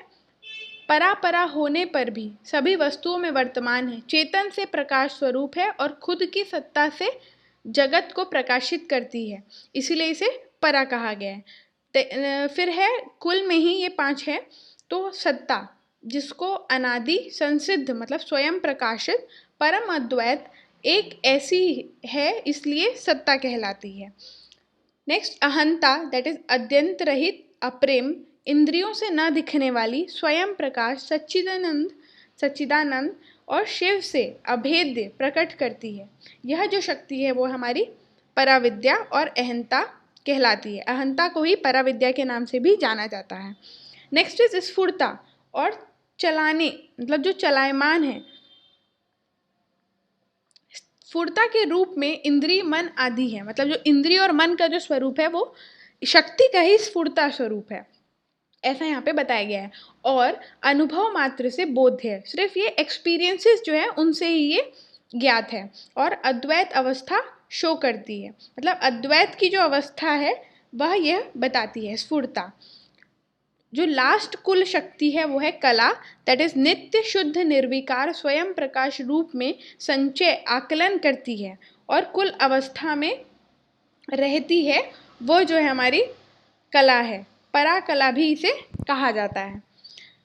परा होने पर भी सभी वस्तुओं में वर्तमान है, चेतन से प्रकाश स्वरूप है और खुद की सत्ता से जगत को प्रकाशित करती है, इसीलिए इसे परा कहा गया है। फिर है कुल में ही ये 5 है। तो सत्ता, जिसको अनादि संसिद्ध मतलब स्वयं प्रकाशित परम अद्वैत एक ऐसी है, इसलिए सत्ता कहलाती है। नेक्स्ट अहंता, दैट इज अद्यंत रहित अप्रेम, इंद्रियों से न दिखने वाली स्वयं प्रकाश सच्चिदानंद और शिव से अभेद्य प्रकट करती है। यह जो शक्ति है वो हमारी पराविद्या और अहंता कहलाती है। अहंता को ही पराविद्या के नाम से भी जाना जाता है। नेक्स्ट इज स्फूर्ता और चलाने मतलब जो चलायमान है। स्फूर्ता के रूप में इंद्रिय मन आदि है, मतलब जो इंद्रिय और मन का जो स्वरूप है वो शक्ति का ही स्फूर्ता स्वरूप है, ऐसा यहाँ पे बताया गया है। और अनुभव मात्र से बोध्य है, सिर्फ ये एक्सपीरियंसेस जो है उनसे ही ये ज्ञात है। और अद्वैत अवस्था शो करती है, मतलब अद्वैत की जो अवस्था है वह यह बताती है स्फूर्ता। जो लास्ट कुल शक्ति है वो है कला, दैट इज नित्य शुद्ध निर्विकार स्वयं प्रकाश रूप में संचय आकलन करती है और कुल अवस्था में रहती है, वो जो है हमारी कला है। परा कला भी इसे कहा जाता है।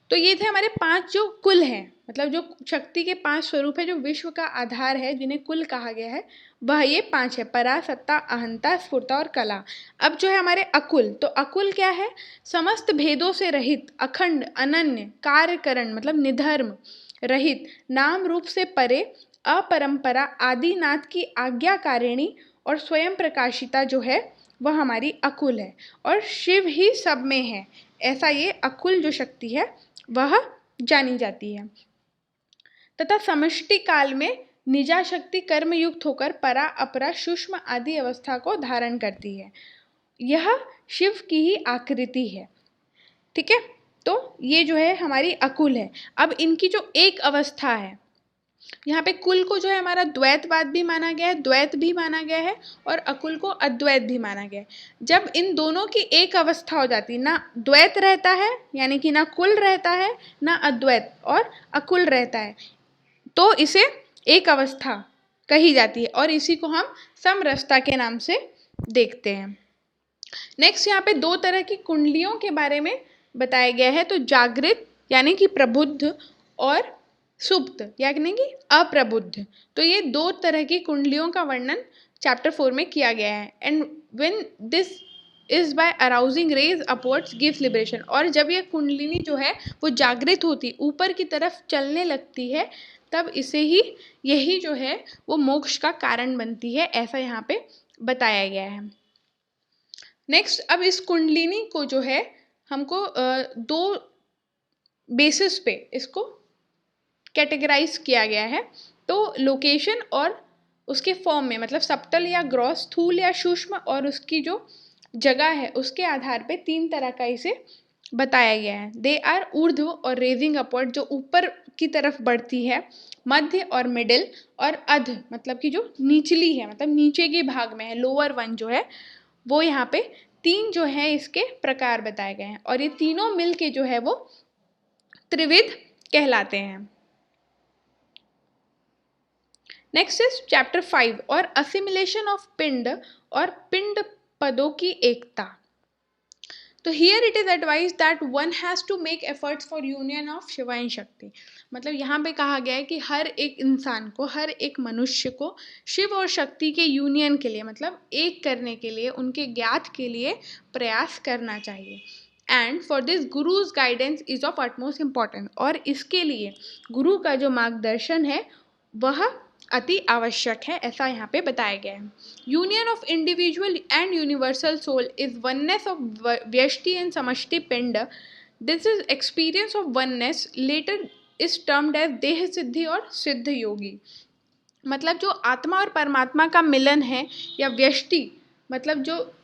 तो ये थे हमारे 5 जो कुल हैं, मतलब जो शक्ति के 5 स्वरूप है जो विश्व का आधार है जिन्हें कुल कहा गया है, वह ये 5 है, परा, सत्ता, अहंता, स्फूर्ता और कला। अब जो है हमारे अकुल, तो अकुल क्या है, समस्त भेदों से रहित, अखंड, अनन्य, कार्यकरण मतलब निधर्म रहित, नाम रूप से परे, अपरंपरा, आदिनाथ की आज्ञाकारिणी और स्वयं प्रकाशिता जो है वह हमारी अकुल है। और शिव ही सब में है, ऐसा ये अकुल जो शक्ति है वह जानी जाती है। तथा समष्टि काल में निजा शक्ति कर्मयुक्त होकर परा, अपरा, सूक्ष्म आदि अवस्था को धारण करती है। यह शिव की ही आकृति है। ठीक है, तो ये जो है हमारी अकुल है। अब इनकी जो एक अवस्था है, यहाँ पे कुल को जो है हमारा द्वैतवाद भी माना गया है, द्वैत भी माना गया है, और अकुल को अद्वैत भी माना गया है। जब इन दोनों की एक अवस्था हो जाती है, ना द्वैत रहता है यानी कि ना कुल रहता है, ना अद्वैत और अकुल रहता है, तो इसे एक अवस्था कही जाती है और इसी को हम समरसता के नाम से देखते हैं। नेक्स्ट यहाँ पे 2 तरह की कुंडलियों के बारे में बताया गया है। तो जागृत यानी कि प्रबुद्ध और सुप्त यानी कि अप्रबुद्ध। तो ये 2 तरह की कुंडलियों का वर्णन चैप्टर 4 में किया गया है। And when this is by arousing rays upwards gives liberation, और जब ये कुंडलिनी जो है वो जागृत होती, ऊपर की तरफ चलने लगती है, तब इसे ही यही जो है वो मोक्ष का कारण बनती है, ऐसा यहाँ पे बताया गया है। नेक्स्ट, अब इस कुंडलिनी को जो है हमको 2 बेसिस पे इसको कैटेगराइज किया गया है। तो लोकेशन और उसके फॉर्म में, मतलब सब्टल या ग्रॉस, स्थूल या सूक्ष्म, और उसकी जो जगह है उसके आधार पे 3 तरह का इसे बताया गया है। दे आर ऊर्ध्व और रेजिंग अपवर्ड, जो ऊपर की तरफ बढ़ती है, मध्य और मिडिल, और अध मतलब कि जो निचली है, मतलब नीचे के भाग में है, लोअर वन जो है वो। यहाँ पे 3 जो है इसके प्रकार बताए गए हैं, और ये तीनों मिल के जो है वो त्रिविध कहलाते हैं। नेक्स्ट इज चैप्टर 5 और असिमिलेशन ऑफ पिंड और पिंड पदों की एकता। तो here it is advise that one has to make efforts for union of Shiva and Shakti. मतलब यहाँ पे कहा गया है कि हर एक इंसान को, हर एक मनुष्य को शिव और शक्ति के यूनियन के लिए, मतलब एक करने के लिए, उनके ज्ञात के लिए प्रयास करना चाहिए। And for this guru's guidance is of utmost importance, और इसके लिए गुरु का जो मार्गदर्शन है वह अति आवश्यक है, ऐसा यहाँ पे बताया गया है। Union of individual and universal soul is oneness of vyashti and samashti pind. This is experience of oneness later is termed as deh siddhi और सिद्ध योगी। मतलब जो आत्मा और परमात्मा का मिलन है, या व्यष्टि मतलब जो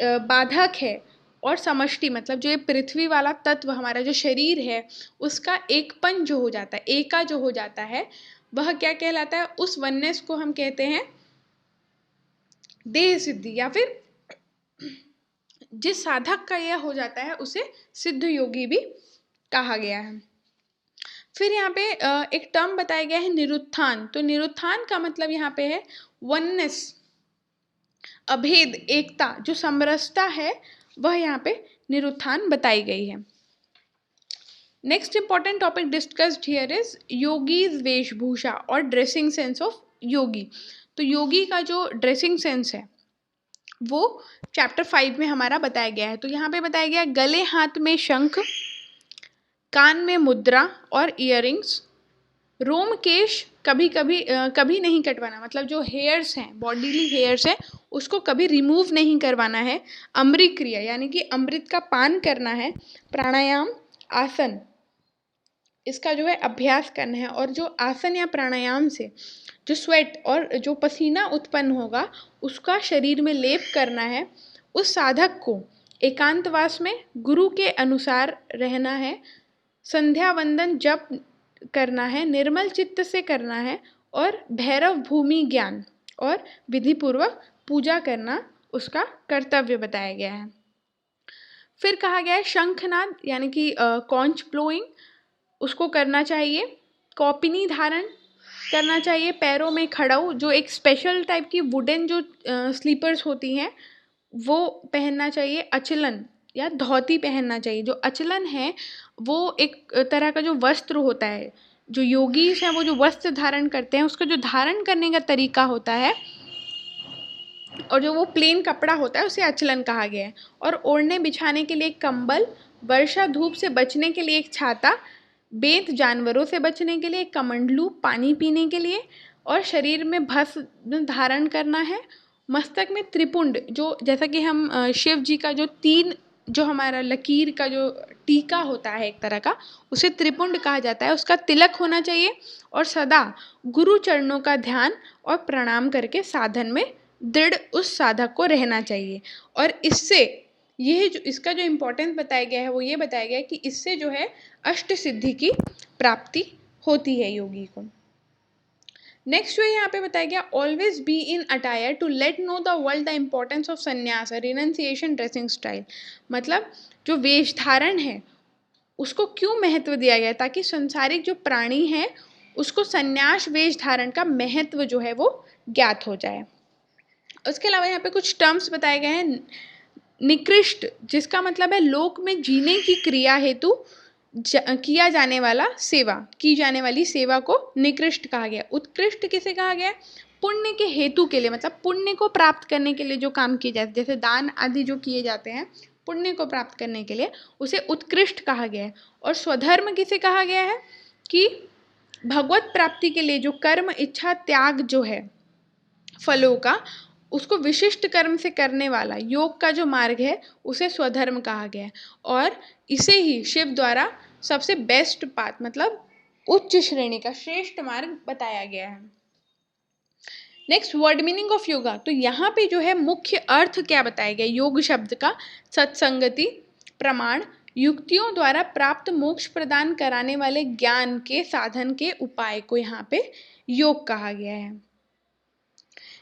बाधक है, और समष्टि मतलब जो ये पृथ्वी वाला तत्व हमारा जो शरीर है उसका एकपन जो हो जाता है, एका जो हो जाता है, वह क्या कहलाता है? उस वननेस को हम कहते हैं देह सिद्धि, या फिर जिस साधक का यह हो जाता है उसे सिद्ध योगी भी कहा गया है। फिर यहाँ पे एक टर्म बताया गया है निरुत्थान। तो निरुत्थान का मतलब यहाँ पे है वननेस, अभेद, एकता, जो समरसता है, वह यहाँ पे निरुत्थान बताई गई है। Next important topic discussed here is yogis वेशभूषा और ड्रेसिंग सेंस ऑफ योगी। तो योगी का जो ड्रेसिंग सेंस है वो चैप्टर 5 में हमारा बताया गया है। तो यहाँ पे बताया गया गले हाथ में शंख, कान में मुद्रा और इयररिंग्स, रोम केश कभी नहीं कटवाना, मतलब जो हेयर्स हैं, बॉडीली हेयर्स हैं, उसको कभी रिमूव नहीं करवाना है। अमृत क्रिया यानी कि अमृत का पान करना है। प्राणायाम, आसन, इसका जो है अभ्यास करना है। और जो आसन या प्राणायाम से जो स्वेट और जो पसीना उत्पन्न होगा उसका शरीर में लेप करना है। उस साधक को एकांतवास में गुरु के अनुसार रहना है। संध्या वंदन जप करना है, निर्मल चित्त से करना है, और भैरव भूमि ज्ञान और विधिपूर्वक पूजा करना उसका कर्तव्य बताया गया है। फिर कहा गया है शंखनाद यानी कि कॉन्च ब्लोइंग, उसको करना चाहिए। कौपिनी धारण करना चाहिए। पैरों में खड़ाऊ, जो एक स्पेशल टाइप की वुडन जो स्लीपर्स होती हैं वो पहनना चाहिए। अचलन या धोती पहनना चाहिए। जो अचलन है वो एक तरह का जो वस्त्र होता है, जो योगीस हैं वो जो वस्त्र धारण करते हैं उसका जो धारण करने का तरीका होता है, और जो वो प्लेन कपड़ा होता है उसे अचलन कहा गया है। और ओढ़ने बिछाने के लिए एक कंबल, वर्षा धूप से बचने के लिए एक छाता, बेत जानवरों से बचने के लिए एक कमंडलू पानी पीने के लिए, और शरीर में भस्म धारण करना है। मस्तक में त्रिपुंड, जो जैसा कि हम शिव जी का जो 3 जो हमारा लकीर का जो टीका होता है एक तरह का, उसे त्रिपुंड कहा जाता है, उसका तिलक होना चाहिए। और सदा गुरु चरणों का ध्यान और प्रणाम करके साधन में दृढ़ उस साधक को रहना चाहिए। और इससे यह जो इसका जो इम्पोर्टेंस बताया गया है वो ये बताया गया है कि इससे जो है अष्ट सिद्धि की प्राप्ति होती है योगी को। नेक्स्ट जो यहाँ पे बताया गया always be in attire to let know the world the importance of sannyasa, renunciation, dressing style. मतलब जो वेश धारण है उसको क्यों महत्व दिया गया, ताकि संसारिक जो प्राणी है उसको संन्यास वेश धारण का महत्व जो है वो ज्ञात हो जाए। उसके अलावा यहाँ पे कुछ टर्म्स बताए गए हैं। निकृष्ट, जिसका मतलब है लोक में जीने की क्रिया हेतु किया जाने वाला सेवा, की जाने वाली सेवा को निकृष्ट कहा गया। उत्कृष्ट किसे कहा गया? पुण्य के हेतु के लिए, मतलब पुण्य को प्राप्त करने के लिए जो काम किए जाते, जैसे दान आदि जो किए जाते हैं पुण्य को प्राप्त करने के लिए, उसे उत्कृष्ट कहा गया है। और स्वधर्म किसे कहा गया है? कि भगवत प्राप्ति के लिए जो कर्म इच्छा त्याग जो है फलों का, उसको विशिष्ट कर्म से करने वाला योग का जो मार्ग है उसे स्वधर्म कहा गया है। और इसे ही शिव द्वारा सबसे बेस्ट पाथ, मतलब उच्च श्रेणी का श्रेष्ठ मार्ग बताया गया है। Next word meaning of yoga. तो यहाँ पे जो है मुख्य अर्थ क्या बताया गया योग शब्द का? सत्संगति, प्रमाण, युक्तियों द्वारा प्राप्त मोक्ष प्रदान कराने वाले ज्ञान के साधन के उपाय को यहाँ पे योग कहा गया है।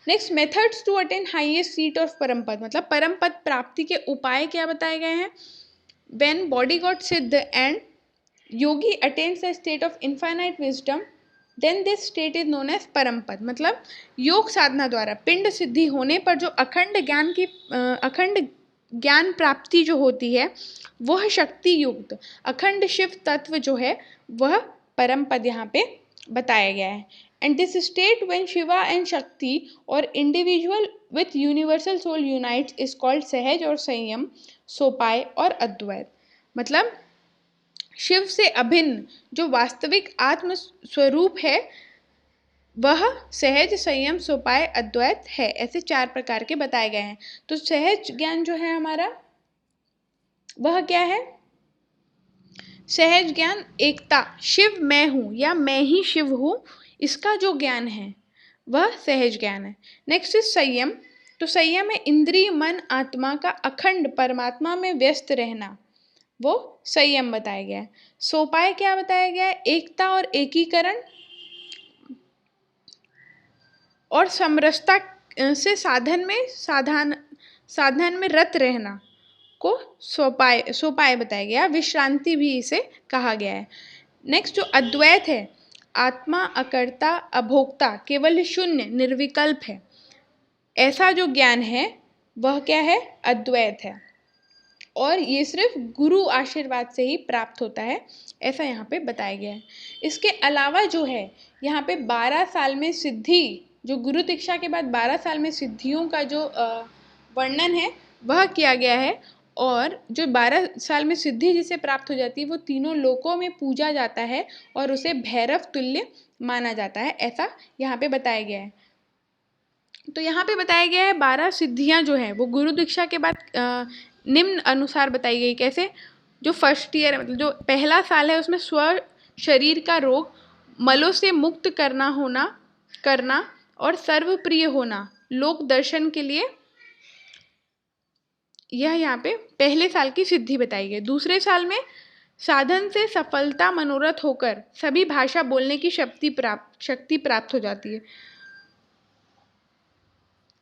Next methods to attain highest seat of param pad, मतलब परम पद प्राप्ति के उपाय क्या बताए गए हैं? When body got siddh and yogi attains the state of infinite wisdom, then this state is known as param pad. मतलब योग साधना द्वारा पिंड सिद्धि होने पर जो अखंड ज्ञान प्राप्ति जो होती है वह शक्ति युक्त अखंड शिव तत्व जो है वह परम पद यहाँ पे बताया गया है। And this state when Shiva and Shakti or individual with universal soul unites is called सहज और संयम, सोपाय और अद्वैत। मतलब शिव से अभिन्न जो वास्तविक आत्म स्वरूप है वह सहज संयम सोपाय अद्वैत है। ऐसे 4 प्रकार के बताए गए हैं। तो सहज ज्ञान जो है हमारा, वह क्या है? सहज ज्ञान एकता, शिव मैं हूँ या मैं ही शिव हूँ, इसका जो ज्ञान है वह सहज ज्ञान है। नेक्स्ट इज संयम। तो संयम है इंद्रिय मन आत्मा का अखंड परमात्मा में व्यस्त रहना, वो संयम बताया गया है। सोपाय क्या बताया गया है? एकता और एकीकरण और समरसता से साधन में रत रहना को सोपाय बताया गया। विश्रांति भी इसे कहा गया है। नेक्स्ट जो अद्वैत है, आत्मा अकर्ता अभोक्ता केवल शून्य निर्विकल्प है, ऐसा जो ज्ञान है वह क्या है? अद्वैत है। और ये सिर्फ गुरु आशीर्वाद से ही प्राप्त होता है, ऐसा यहाँ पे बताया गया है। इसके अलावा जो है यहाँ पे 12 साल में सिद्धि, जो गुरु दीक्षा के बाद 12 साल में सिद्धियों का जो वर्णन है वह किया गया है। और जो 12 साल में सिद्धि जिसे प्राप्त हो जाती है वो तीनों लोकों में पूजा जाता है और उसे भैरव तुल्य माना जाता है, ऐसा यहाँ पे बताया गया है। तो यहाँ पे बताया गया है 12 सिद्धियाँ जो हैं वो गुरु दीक्षा के बाद निम्न अनुसार बताई गई। कैसे? जो फर्स्ट ईयर मतलब जो पहला साल है उसमें स्व शरीर का रोग, मलों से मुक्त करना और सर्वप्रिय होना, लोक दर्शन के लिए, यह यहाँ पे पहले साल की सिद्धि बताई गई। दूसरे साल में साधन से सफलता मनोरथ होकर सभी भाषा बोलने की शक्ति प्राप्त हो जाती है।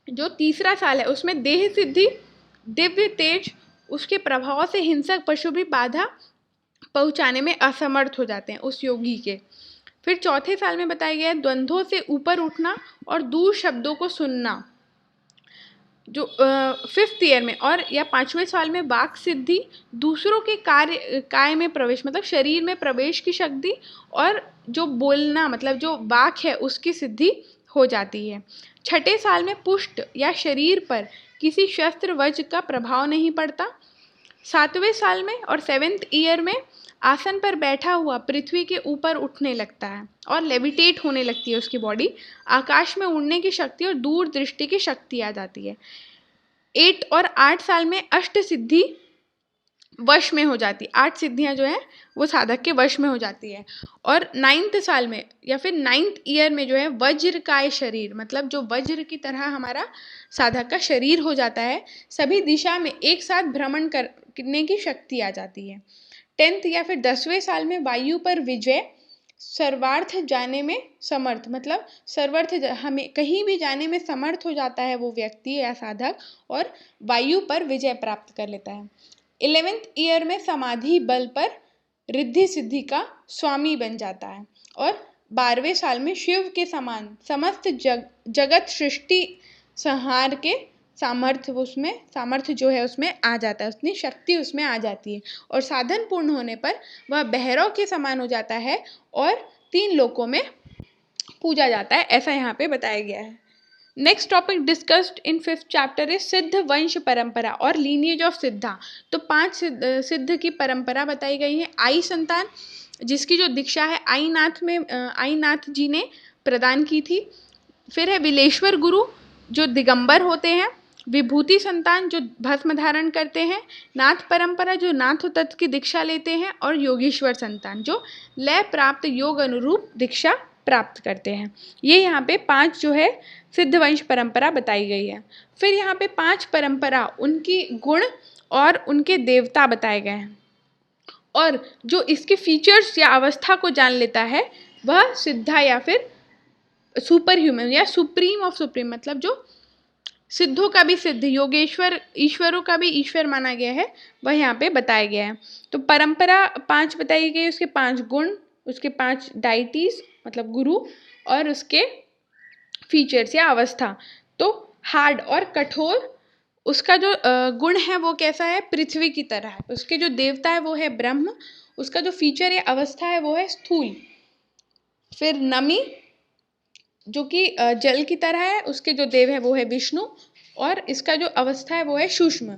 जो तीसरा साल है उसमें देह सिद्धि, दिव्य तेज, उसके प्रभाव से हिंसक पशु भी बाधा पहुंचाने में असमर्थ हो जाते हैं उस योगी के। फिर चौथे साल में बताया गया है द्वंद्वों से ऊपर उठना और दूर शब्दों को सुनना। जो 5th ईयर में और या 5वें साल में वाक सिद्धि, दूसरों के काय में प्रवेश मतलब शरीर में प्रवेश की शक्ति, और जो बोलना मतलब जो वाक है उसकी सिद्धि हो जाती है। छठे साल में पुष्ट या शरीर पर किसी शस्त्र वज्र का प्रभाव नहीं पड़ता। 7वें साल में और 7th ईयर में आसन पर बैठा हुआ पृथ्वी के ऊपर उठने लगता है और लेविटेट होने लगती है उसकी बॉडी, आकाश में उड़ने की शक्ति और दूर दृष्टि की शक्ति आ जाती है। 8 और 8 साल में अष्ट सिद्धि वश में हो जाती है, 8 सिद्धियां जो है वो साधक के वश में हो जाती है। और 9th साल में या फिर 9th ईयर में जो है वज्रकाय शरीर मतलब जो वज्र की तरह हमारा साधक का शरीर हो जाता है, सभी दिशा में एक साथ भ्रमण करने की शक्ति आ जाती है। 10th या फिर 10वें साल में वायु पर विजय, सर्वार्थ जाने में समर्थ मतलब सर्वार्थ हमें कहीं भी जाने में समर्थ हो जाता है वो व्यक्ति या साधक, और वायु पर विजय प्राप्त कर लेता है। 11th ईयर में समाधि बल पर रिद्धि सिद्धि का स्वामी बन जाता है। और 12वें साल में शिव के समान समस्त जगत सृष्टि संहार के सामर्थ्य जो है उसमें आ जाता है, उतनी शक्ति उसमें आ जाती है। और साधन पूर्ण होने पर वह भैरव के समान हो जाता है और 3 लोकों में पूजा जाता है, ऐसा यहाँ पे बताया गया है। Next topic discussed in 5th chapter is सिद्ध वंश परंपरा और लीनिएज ऑफ सिद्धा। तो 5 सिद्ध की परंपरा बताई गई है। आई संतान जिसकी जो दीक्षा है आईनाथ जी ने प्रदान की थी। फिर है विलेश्वर गुरु जो दिगंबर होते हैं। विभूति संतान जो भस्म धारण करते हैं। नाथ परंपरा जो नाथ तत्व की दीक्षा लेते हैं। और योगेश्वर संतान जो लय प्राप्त योग अनुरूप दीक्षा प्राप्त करते हैं। ये यहाँ पे 5 जो है सिद्ध वंश परंपरा बताई गई है। फिर यहाँ पे 5 परंपरा उनकी गुण और उनके देवता बताए गए हैं। और जो इसके फीचर्स या अवस्था को जान लेता है वह सिद्धा या फिर सुपर ह्यूमन या सुप्रीम ऑफ सुप्रीम मतलब जो सिद्धों का भी सिद्ध, योगेश्वर ईश्वरों का भी ईश्वर माना गया है, वह यहाँ पे बताया गया है। तो परंपरा 5 बताई गई, उसके 5 गुण, उसके 5 डाइटीज मतलब गुरु और उसके फीचर्स या अवस्था। तो हार्ड और कठोर उसका जो गुण है वो कैसा है? पृथ्वी की तरह है। उसके जो देवता है वो है ब्रह्म। उसका जो फीचर या अवस्था है वो है स्थूल। फिर नमी जो कि जल की तरह है, उसके जो देव है वो है विष्णु और इसका जो अवस्था है वो है सूक्ष्म।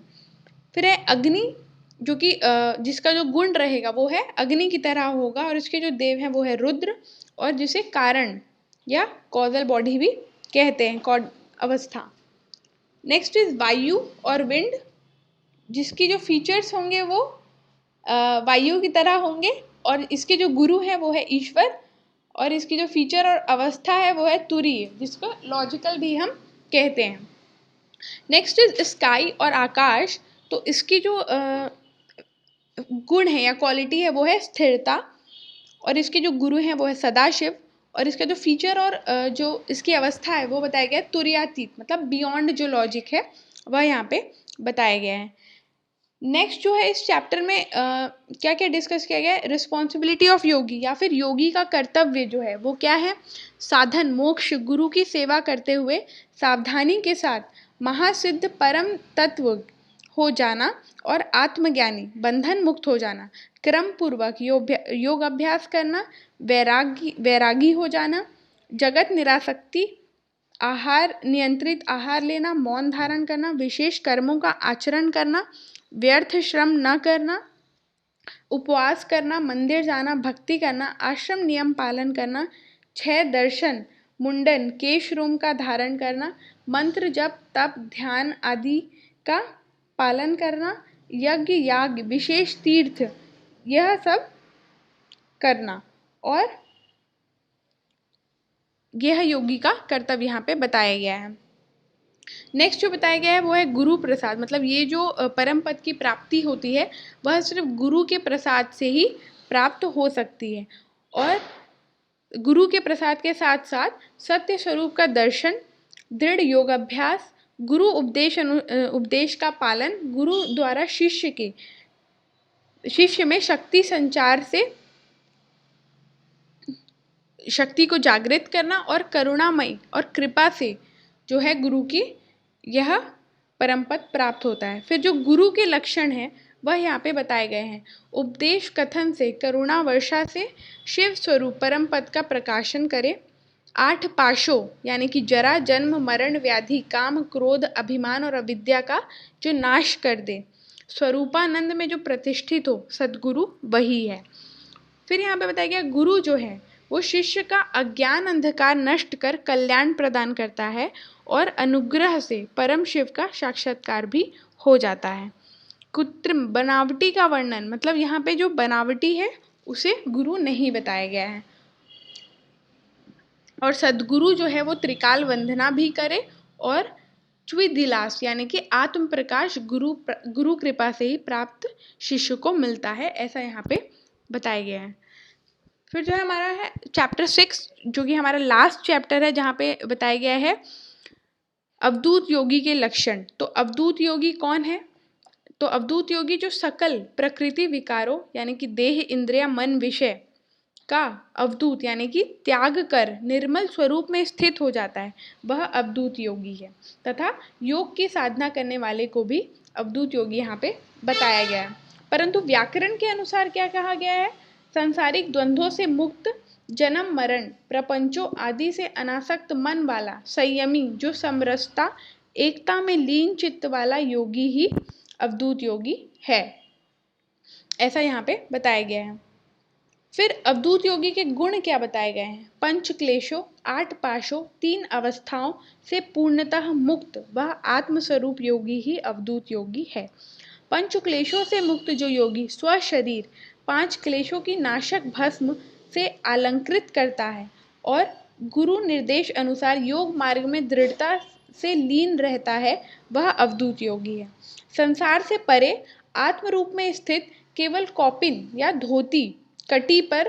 फिर है अग्नि जो कि जिसका जो गुण रहेगा वो है अग्नि की तरह होगा और इसके जो देव हैं वो है रुद्र और जिसे कारण या कॉजल बॉडी भी कहते हैं, कॉड अवस्था। नेक्स्ट इज वायु और विंड, जिसकी जो फीचर्स होंगे वो वायु की तरह होंगे, और इसके जो गुरु हैं वो है ईश्वर, और इसकी जो फीचर और अवस्था है वो है तुरीय, जिसको लॉजिकल भी हम कहते हैं। नेक्स्ट इज स्काई और आकाश, तो इसकी जो गुण है या क्वालिटी है वो है स्थिरता, और इसके जो गुरु हैं वो है सदाशिव, और इसका जो फीचर और जो इसकी अवस्था है वो बताया गया है तुर्यातीत, मतलब बियॉन्ड जो लॉजिक है वह यहाँ पे बताया गया है। नेक्स्ट जो है इस चैप्टर में क्या क्या डिस्कस किया गया है, रिस्पॉन्सिबिलिटी ऑफ योगी, या फिर योगी का कर्तव्य जो है वो क्या है, साधन मोक्ष गुरु की सेवा करते हुए सावधानी के साथ महासिद्ध परम तत्व हो जाना और आत्मज्ञानी बंधन मुक्त हो जाना, क्रम पूर्वक योग अभ्यास करना, वैरागी हो जाना, जगत निरासक्ति, आहार नियंत्रित आहार लेना, मौन धारण करना, विशेष कर्मों का आचरण करना, व्यर्थ श्रम न करना, उपवास करना, मंदिर जाना, भक्ति करना, आश्रम नियम पालन करना, 6 दर्शन, मुंडन, केश रोम का धारण करना, मंत्र जप तप ध्यान आदि का पालन करना, यज्ञ याग विशेष तीर्थ, यह सब करना, और यह योगी का कर्तव्य यहाँ पे बताया गया है। नेक्स्ट जो बताया गया है वो है गुरु प्रसाद, मतलब ये जो परम पद की प्राप्ति होती है वह सिर्फ गुरु के प्रसाद से ही प्राप्त हो सकती है, और गुरु के प्रसाद के साथ साथ सत्य स्वरूप का दर्शन, दृढ़ योग अभ्यास, गुरु उपदेश का पालन, गुरु द्वारा शिष्य में शक्ति संचार से शक्ति को जागृत करना, और करुणामयी और कृपा से जो है गुरु की यह परम पद प्राप्त होता है। फिर जो गुरु के लक्षण हैं वह यहाँ पे बताए गए हैं, उपदेश कथन से, करुणा वर्षा से शिव स्वरूप परम पद का प्रकाशन करे, 8 पाशों यानी कि जरा जन्म मरण व्याधि काम क्रोध अभिमान और अविद्या का जो नाश कर दे, स्वरूपानंद में जो प्रतिष्ठित हो सद्गुरु वही है। फिर यहाँ पे बताया गया गुरु जो है वो शिष्य का अज्ञान अंधकार नष्ट कर कल्याण प्रदान करता है, और अनुग्रह से परम शिव का साक्षात्कार भी हो जाता है। कृत्रिम बनावटी का वर्णन, मतलब यहाँ पे जो बनावटी है उसे गुरु नहीं बताया गया है, और सद्गुरु जो है वो त्रिकाल वंदना भी करे, और च्विदिलास यानी कि आत्म प्रकाश गुरु कृपा से ही प्राप्त शिष्य को मिलता है, ऐसा यहाँ पे बताया गया है। फिर जो है हमारा है चैप्टर 6, जो कि हमारा लास्ट चैप्टर है, जहाँ पे बताया गया है अवधूत योगी के लक्षण। तो अवधूत योगी कौन है, तो अवधूत योगी जो सकल प्रकृति विकारों यानी कि देह इंद्रिया मन विषय का अवधूत यानी कि त्याग कर निर्मल स्वरूप में स्थित हो जाता है, वह अवधूत योगी है। तथा योग की साधना करने वाले को भी अवधूत योगी यहाँ पे बताया गया है। परंतु व्याकरण के अनुसार क्या कहा गया है, सांसारिक द्वंद्वों से मुक्त, जन्म मरण प्रपंचों आदि से अनासक्त मन वाला संयमी, जो समरसता एकता में लीन चित्त वाला योगी ही अवधूत योगी है, ऐसा यहाँ पे बताया गया है। फिर अवधूत योगी के गुण क्या बताए गए हैं, पंच क्लेशों, 8 पाशों, 3 अवस्थाओं से पूर्णतः मुक्त वह आत्मस्वरूप योगी ही अवधूत योगी है। पंच क्लेशों से मुक्त जो योगी स्वशरीर 5 क्लेशों की नाशक भस्म से अलंकृत करता है, और गुरु निर्देश अनुसार योग मार्ग में दृढ़ता से लीन रहता है, वह अवधूत योगी है। संसार से परे आत्म रूप में स्थित केवल कौपिन या धोती कटी पर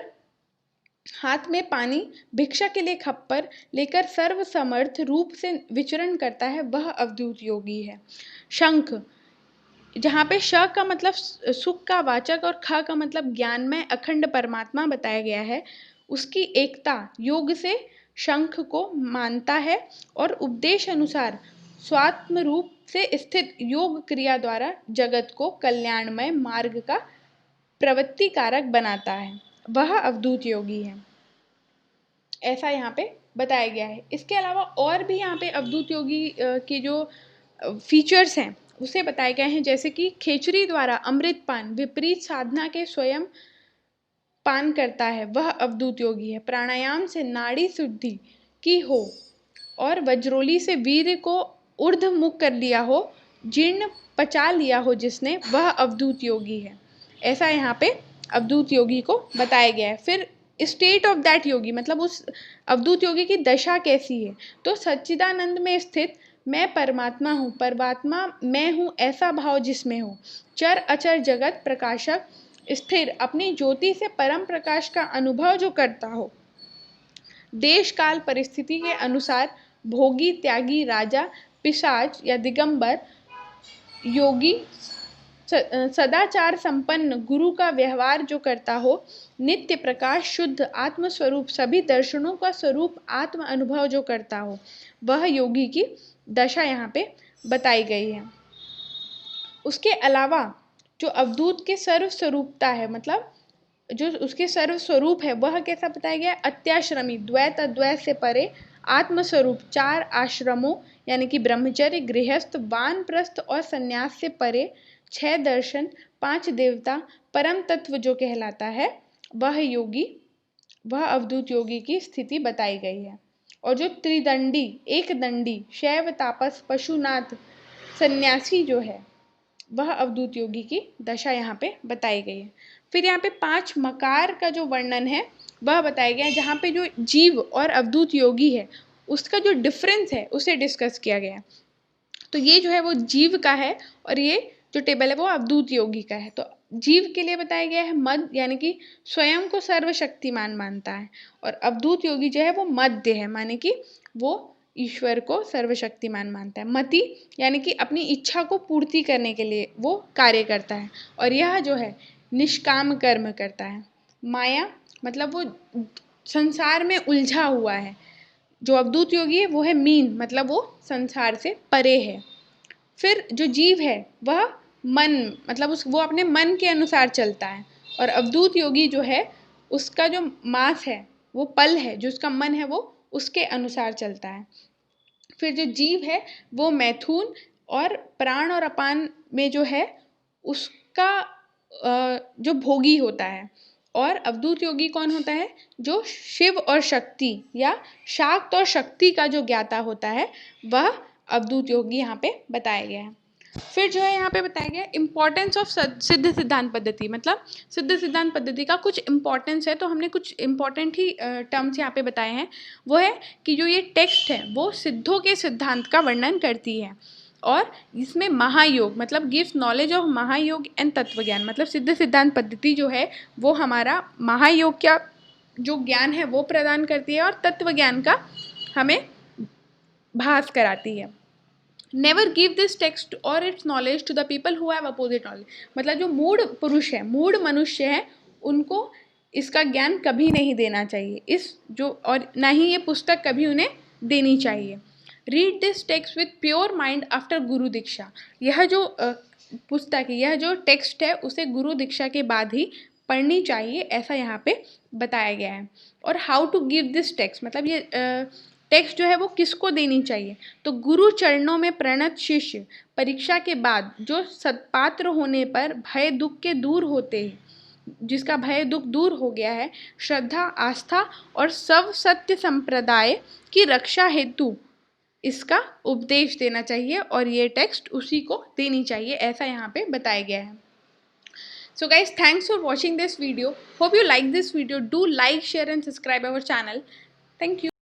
हाथ में पानी भिक्षा के लिए खप्पर लेकर सर्व समर्थ रूप से विचरण करता है, वह अवधूत योगी है। शंख, जहाँ पे श का मतलब सुख का वाचक और ख का मतलब ज्ञान में अखंड परमात्मा बताया गया है, उसकी एकता योग से शंख को मानता है, और उपदेश अनुसार स्वात्म रूप से स्थित योग क्रिया द्वारा जगत को कल्याणमय मार्ग का प्रवृत्ति कारक बनाता है, वह अवधूत योगी है, ऐसा यहाँ पे बताया गया है। इसके अलावा और भी यहाँ पे अवधूत योगी के जो फीचर्स हैं उसे बताए गए हैं, जैसे कि खेचरी द्वारा अमृत पान विपरीत साधना के स्वयं पान करता है, वह अवधूत योगी है। प्राणायाम से नाड़ी शुद्धि की हो और वज्रोली से वीर को ऊर्ध्वमुख कर लिया हो, जीर्ण पचा लिया हो जिसने, वह अवधूत योगी है। ऐसा यहाँ पे अवधूत योगी को बताया गया है। फिर स्टेट ऑफ दैट योगी मतलब उस अवधूत योगी की दशा कैसी है, तो सच्चिदानंद में स्थित मैं परमात्मा हूँ, परमात्मा मैं हूँ ऐसा भाव जिसमें हो, चर अचर जगत प्रकाशक स्थिर अपनी ज्योति से परम प्रकाश का अनुभव जो करता हो, देश काल परिस्थिति के अनुसार भोगी त्यागी राजा पिशाच या दिगंबर योगी सदाचार संपन्न गुरु का व्यवहार जो करता हो, नित्य प्रकाश शुद्ध आत्मस्वरूप सभी दर्शनों का स्वरूप आत्म अनुभव जो करता हो, वह योगी की दशा यहाँ पे बताई गई है। उसके अलावा जो अवधूत के सर्व स्वरूपता है, मतलब जो उसके सर्व स्वरूप है, वह कैसा बताया गया है? अत्याश्रमी द्वैत अद्वैत से परे आत्मस्वरूप, चार आश्रमों यानी कि ब्रह्मचर्य गृहस्थ वानप्रस्थ और संन्यास से परे, 6 दर्शन 5 देवता परम तत्व जो कहलाता है, वह योगी, वह अवधूत योगी की स्थिति बताई गई है। और जो त्रिदंडी एक दंडी शैव तापस पशुनाथ सन्यासी जो है, वह अवधूत योगी की दशा यहाँ पे बताई गई है। फिर यहाँ पे 5 मकार का जो वर्णन है वह बताया गया है, जहाँ पे जो जीव और अवधूत योगी है उसका जो डिफरेंस है उसे डिस्कस किया गया है। तो ये जो है वो जीव का है और ये जो टेबल है वो अवधूत योगी का है। तो जीव के लिए बताया गया है मद, यानी कि स्वयं को सर्वशक्तिमान मानता है, और अवधूत योगी जो है वो मध्य है, माने कि वो ईश्वर को सर्वशक्तिमान मानता है। मति यानी कि अपनी इच्छा को पूर्ति करने के लिए वो कार्य करता है, और यह जो है निष्काम कर्म करता है। माया मतलब वो संसार में उलझा हुआ है। जो अवधूत योगी है वो है मीन, मतलब वो संसार से परे है। फिर जो जीव है वह मन, मतलब वो अपने मन के अनुसार चलता है, और अवधूत योगी जो है उसका जो मास है वो पल है, जो उसका मन है वो उसके अनुसार चलता है। फिर जो जीव है वो मैथुन और प्राण और अपान में जो है उसका जो भोगी होता है, और अवधूत योगी कौन होता है? जो शिव और शक्ति या शाक्त और शक्ति का जो ज्ञाता होता है, वह अवधूत योगी यहाँ पे बताया गया है। फिर जो है यहाँ पे बताया गया इम्पोर्टेंस ऑफ सिद्ध सिद्धांत पद्धति, मतलब सिद्ध सिद्धांत पद्धति का कुछ इम्पोर्टेंस है, तो हमने कुछ इम्पोर्टेंट ही टर्म्स यहाँ पे बताए हैं। वो है कि जो ये टेक्स्ट है वो सिद्धों के सिद्धांत का वर्णन करती है, और इसमें महायोग मतलब gives knowledge of Mahayog and तत्वज्ञान, मतलब सिद्ध सिद्धांत पद्धति जो है वो हमारा महायोग का जो ज्ञान है वो प्रदान करती है, और तत्व ज्ञान का हमें भास कराती है। नेवर गिव दिस टेक्स्ट और its knowledge to the people who have opposite knowledge, मतलब जो मूढ़ पुरुष है, मूढ़ मनुष्य है, उनको इसका ज्ञान कभी नहीं देना चाहिए, इस जो और ना ही ये पुस्तक कभी उन्हें देनी चाहिए। Read this text with pure mind after गुरु दीक्षा, यह जो पुस्तक है, यह जो टेक्स्ट है उसे गुरु दीक्षा के बाद ही पढ़नी चाहिए, ऐसा यहाँ पे बताया गया है। और how to give this text, मतलब ये टेक्स्ट जो है वो किसको देनी चाहिए? तो गुरु चरणों में प्रणत शिष्य, परीक्षा के बाद जो सत्पात्र होने पर भय दुख के दूर होते हैं, जिसका भय दुख दूर हो गया है, श्रद्धा आस्था और सब सत्य संप्रदाय की रक्षा हेतु इसका उपदेश देना चाहिए, और ये टेक्स्ट उसी को देनी चाहिए, ऐसा यहाँ पे बताया गया है। So guys, thanks for watching this video. Hope you like this video. Do like, share and subscribe our channel. Thank you.